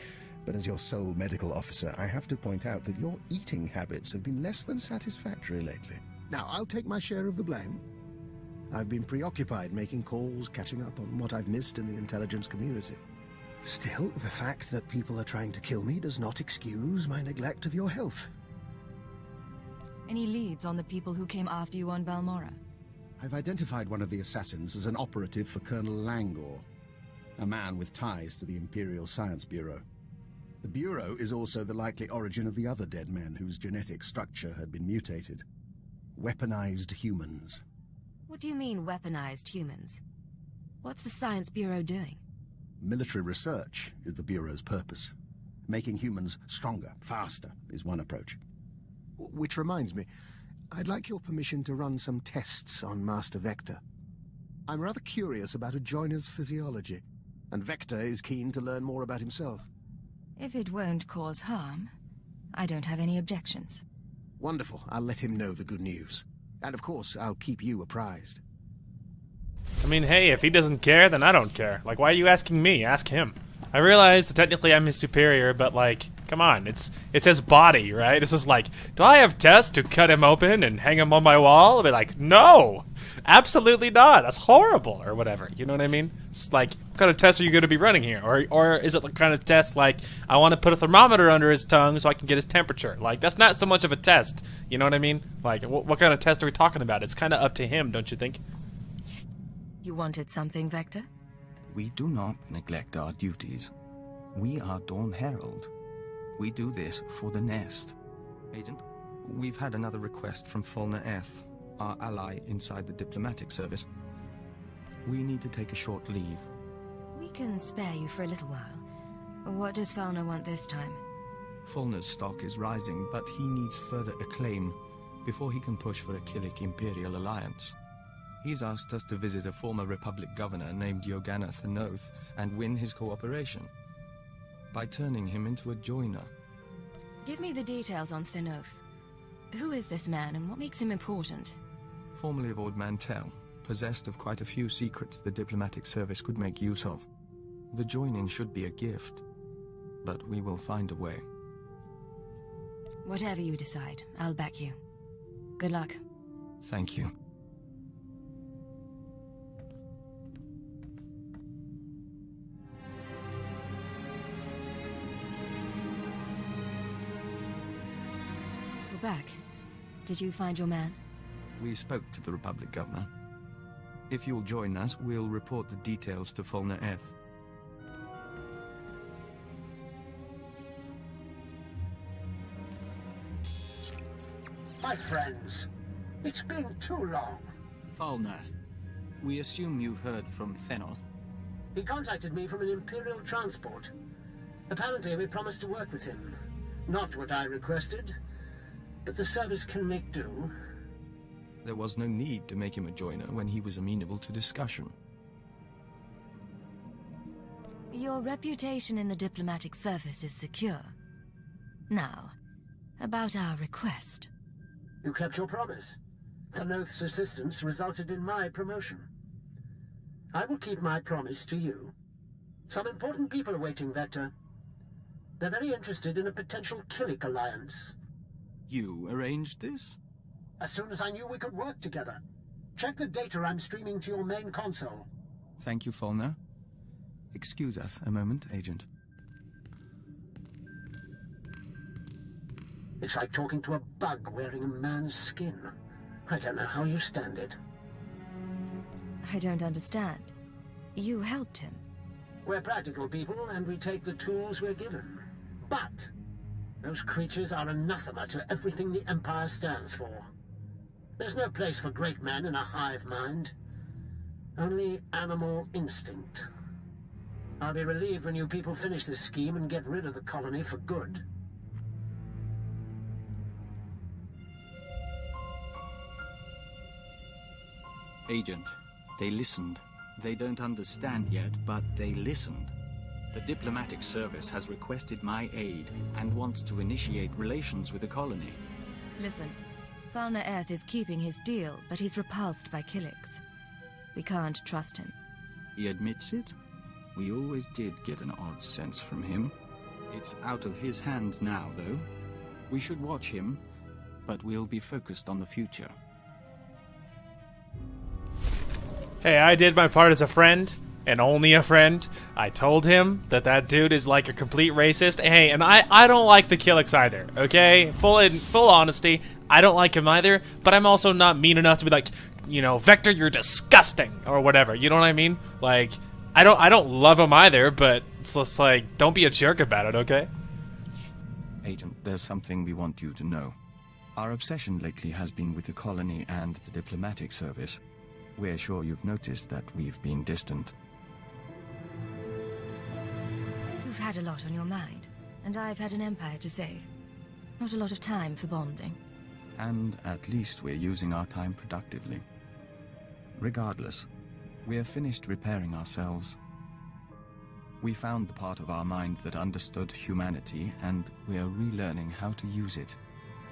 but as your sole medical officer, I have to point out that your eating habits have been less than satisfactory lately. Now, I'll take my share of the blame. I've been preoccupied making calls, catching up on what I've missed in the intelligence community. Still, the fact that people are trying to kill me does not excuse my neglect of your health. Any leads on the people who came after you on Balmora? I've identified one of the assassins as an operative for Colonel Langor, a man with ties to the Imperial Science Bureau. The Bureau is also the likely origin of the other dead men whose genetic structure had been mutated. Weaponized humans. What do you mean, weaponized humans? What's the Science Bureau doing? Military research is the Bureau's purpose. Making humans stronger, faster, is one approach. Which reminds me, I'd like your permission to run some tests on Master Vector. I'm rather curious about a joiner's physiology, and Vector is keen to learn more about himself. If it won't cause harm, I don't have any objections. Wonderful. I'll let him know the good news. And of course, I'll keep you apprised. I mean, hey, if he doesn't care, then I don't care. Like, why are you asking me? Ask him. I realize that technically I'm his superior, but like, come on, it's his body, right? It's just like, do I have tests to cut him open and hang him on my wall? I'll be like, no! absolutely not. That's horrible, or whatever. You know what I mean? It's like, what kind of test are you going to be running here? Or is it the kind of test like, I want to put a thermometer under his tongue so I can get his temperature? Like, that's not so much of a test. You know what I mean? Like, what kind of test are we talking about? It's kind of up to him, don't you think? You wanted something, Vector? We do not neglect our duties. We are Dawn Herald. We do this for the Nest. Agent, we've had another request from Fulner Eth, our ally inside the diplomatic service. We need to take a short leave. We can spare you for a little while. What does Falna want this time? Fulner's stock is rising, but he needs further acclaim before he can push for a Killik Imperial Alliance. He's asked us to visit a former Republic governor named Yogana Thanoth and win his cooperation by turning him into a joiner. Give me the details on Thanoth. Who is this man and what makes him important? Formerly of Ord Mantell, possessed of quite a few secrets the diplomatic service could make use of. The joining should be a gift, but we will find a way. Whatever you decide, I'll back you. Good luck. Thank you. You're back. Did you find your man? We spoke to the Republic governor. If you'll join us, we'll report the details to Fulner Eth. My friends, it's been too long. Fulner, we assume you've heard from Thanoth. He contacted me from an Imperial transport. Apparently we promised to work with him. Not what I requested, but the service can make do. There was no need to make him a joiner when he was amenable to discussion. Your reputation in the diplomatic service is secure. Now, about our request. You kept your promise. Thanoth's assistance resulted in my promotion. I will keep my promise to you. Some important people are waiting, Vector. They're very interested in a potential Killik alliance. You arranged this? As soon as I knew we could work together. Check the data I'm streaming to your main console. Thank you, Fulner. Excuse us a moment, Agent. It's like talking to a bug wearing a man's skin. I don't know how you stand it. I don't understand. You helped him. We're practical people, and we take the tools we're given. But those creatures are anathema to everything the Empire stands for. There's no place for great men in a hive mind. Only animal instinct. I'll be relieved when you people finish this scheme and get rid of the colony for good. Agent, they listened. They don't understand yet, but they listened. The diplomatic service has requested my aid and wants to initiate relations with the colony. Listen, Falna Eth is keeping his deal, but he's repulsed by Killiks. We can't trust him. He admits it? We always did get an odd sense from him. It's out of his hands now, though. We should watch him, but we'll be focused on the future. Hey, I did my part as a friend, and only a friend. I told him that dude is like a complete racist. Hey, and I don't like the Killiks either, okay? Full honesty, I don't like him either, but I'm also not mean enough to be like, you know, Vector, you're disgusting, or whatever, you know what I mean? Like, I don't love him either, but it's just like, don't be a jerk about it, okay? Agent, there's something we want you to know. Our obsession lately has been with the colony and the diplomatic service. We're sure you've noticed that we've been distant. You've had a lot on your mind, and I've had an empire to save. Not a lot of time for bonding. And at least we're using our time productively. Regardless, we're finished repairing ourselves. We found the part of our mind that understood humanity, and we're relearning how to use it.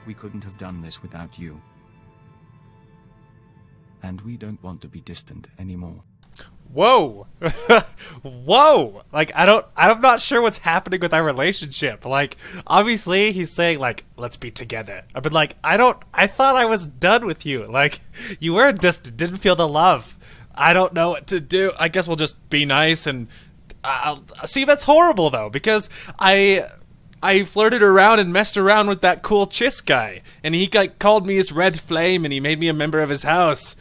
We couldn't have done this without you. And we don't want to be distant anymore. whoa. Whoa. Like, I'm not sure what's happening with our relationship. Like, obviously he's saying like, let's be together. I've been like, I thought I was done with you. Like, you were distant, didn't feel the love. I don't know what to do. I guess we'll just be nice and see, that's horrible though, because I flirted around and messed around with that cool Chiss guy, and he called me his red flame, and he made me a member of his house.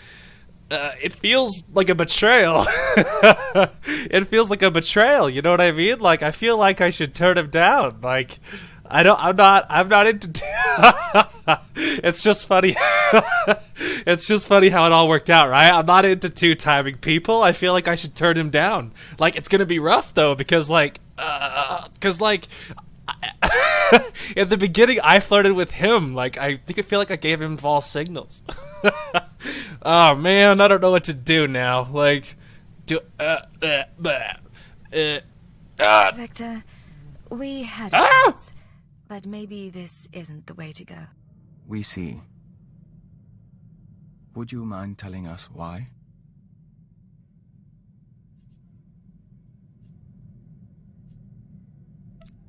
It feels like a betrayal. It feels like a betrayal. You know what I mean? Like, I feel like I should turn him down. Like, I'm not into. It's just funny. It's just funny how it all worked out, right? I'm not into two-timing people. I feel like I should turn him down. Like, it's gonna be rough though, because in the beginning, I flirted with him. Like, I feel like I gave him false signals. Oh man, I don't know what to do now. Like, Victor, we had a chance, but maybe this isn't the way to go. We see. Would you mind telling us why?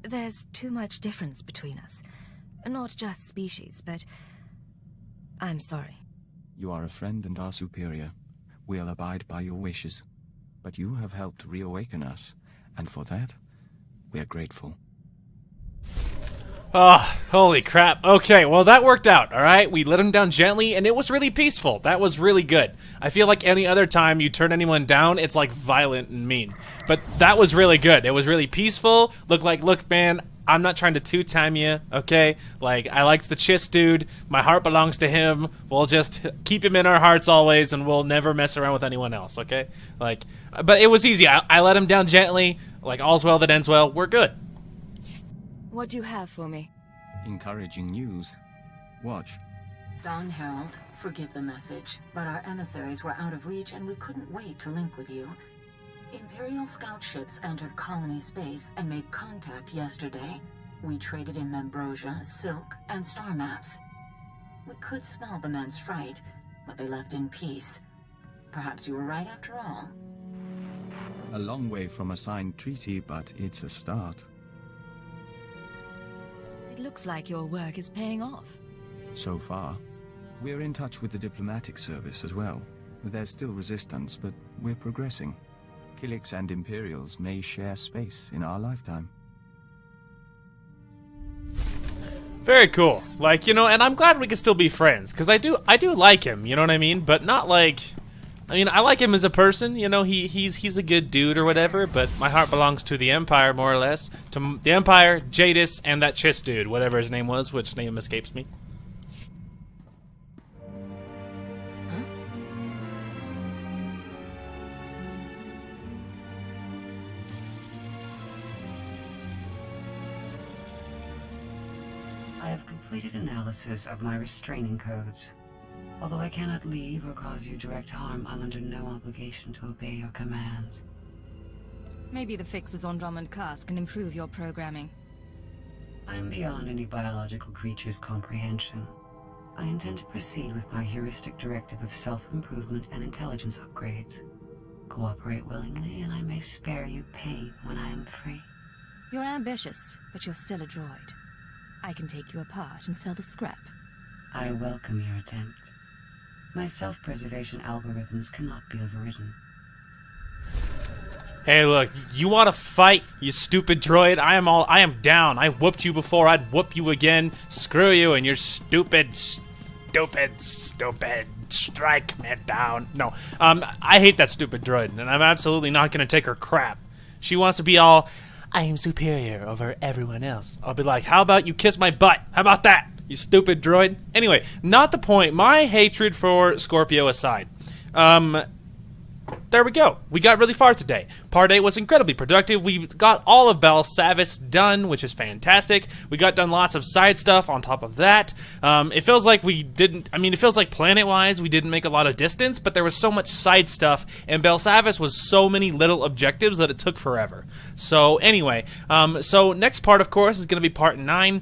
There's too much difference between us. Not just species, but I'm sorry. You are a friend and our superior. We'll abide by your wishes. But you have helped reawaken us, and for that, we're grateful. Oh, holy crap. Okay, well, that worked out, all right? We let him down gently, and it was really peaceful. That was really good. I feel like any other time you turn anyone down, it's, like, violent and mean. But that was really good. It was really peaceful. Look, man, I'm not trying to two-time you, okay? Like, I liked the Chiss dude. My heart belongs to him. We'll just keep him in our hearts always, and we'll never mess around with anyone else, okay? Like, but it was easy. I let him down gently. Like, all's well that ends well. We're good. What do you have for me? Encouraging news. Watch. Don Herald, forgive the message, but our emissaries were out of reach and we couldn't wait to link with you. Imperial scout ships entered colony space and made contact yesterday. We traded in Membrosia, Silk, and star maps. We could smell the men's fright, but they left in peace. Perhaps you were right after all. A long way from a signed treaty, but it's a start. It looks like your work is paying off. So far. We're in touch with the diplomatic service as well. There's still resistance, but we're progressing. Killiks and Imperials may share space in our lifetime. Very cool. Like, you know, and I'm glad we can still be friends, because I do like him, you know what I mean? But not like, I mean, I like him as a person, you know, he's a good dude or whatever, but my heart belongs to the Empire, more or less. To the Empire, Jadis, and that Chiss dude, whatever his name was, which name escapes me. I have completed analysis of my restraining codes. Although I cannot leave or cause you direct harm, I'm under no obligation to obey your commands. Maybe the fixes on Drummond Cast can improve your programming. I am beyond any biological creature's comprehension. I intend to proceed with my heuristic directive of self-improvement and intelligence upgrades. Cooperate willingly, and I may spare you pain when I am free. You're ambitious, but you're still a droid. I can take you apart and sell the scrap. I welcome your attempt. My self-preservation algorithms cannot be overridden. Hey, look, you want to fight, you stupid droid? I am down. I whooped you before, I'd whoop you again. Screw you and your stupid strike me down. No, I hate that stupid droid, and I'm absolutely not going to take her crap. She wants to be all, I am superior over everyone else. I'll be like, how about you kiss my butt? How about that, you stupid droid? Anyway, not the point. My hatred for Scorpio aside. There we go. We got really far today. Part 8 was incredibly productive. We got all of Belsavis done, which is fantastic. We got done lots of side stuff on top of that. It feels like we didn't, I mean, it feels like planet-wise we didn't make a lot of distance, but there was so much side stuff, and Belsavis was so many little objectives that it took forever. So anyway, so next part, of course, is going to be part 9.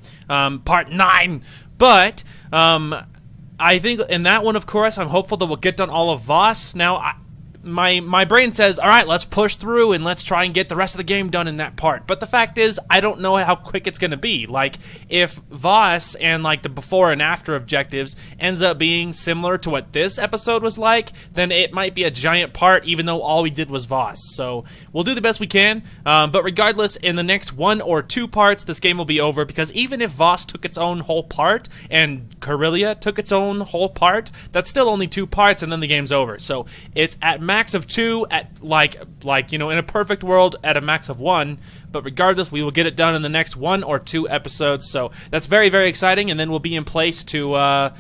But, I think in that one, of course, I'm hopeful that we'll get done all of Voss. Now, my brain says, all right, let's push through and let's try and get the rest of the game done in that part. But the fact is, I don't know how quick it's going to be. Like, if Voss and, like, the before and after objectives ends up being similar to what this episode was like, then it might be a giant part, even though all we did was Voss. So we'll do the best we can. But regardless, in the next 1 or 2 parts, this game will be over, because even if Voss took its own whole part and Corellia took its own whole part, that's still only 2 parts, and then the game's over. So it's at max of 2, at like you know, in a perfect world, at a max of 1. But regardless, we will get it done in the next 1 or 2 episodes. So that's very, very exciting, and then we'll be in place to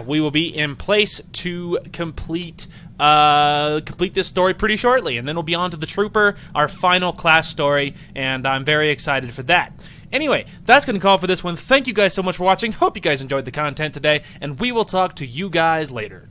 we will be in place to complete this story pretty shortly, and then we'll be on to the Trooper, our final class story, and I'm very excited for that. Anyway, that's going to call for this one. Thank you guys so much for watching. Hope you guys enjoyed the content today, and we will talk to you guys later.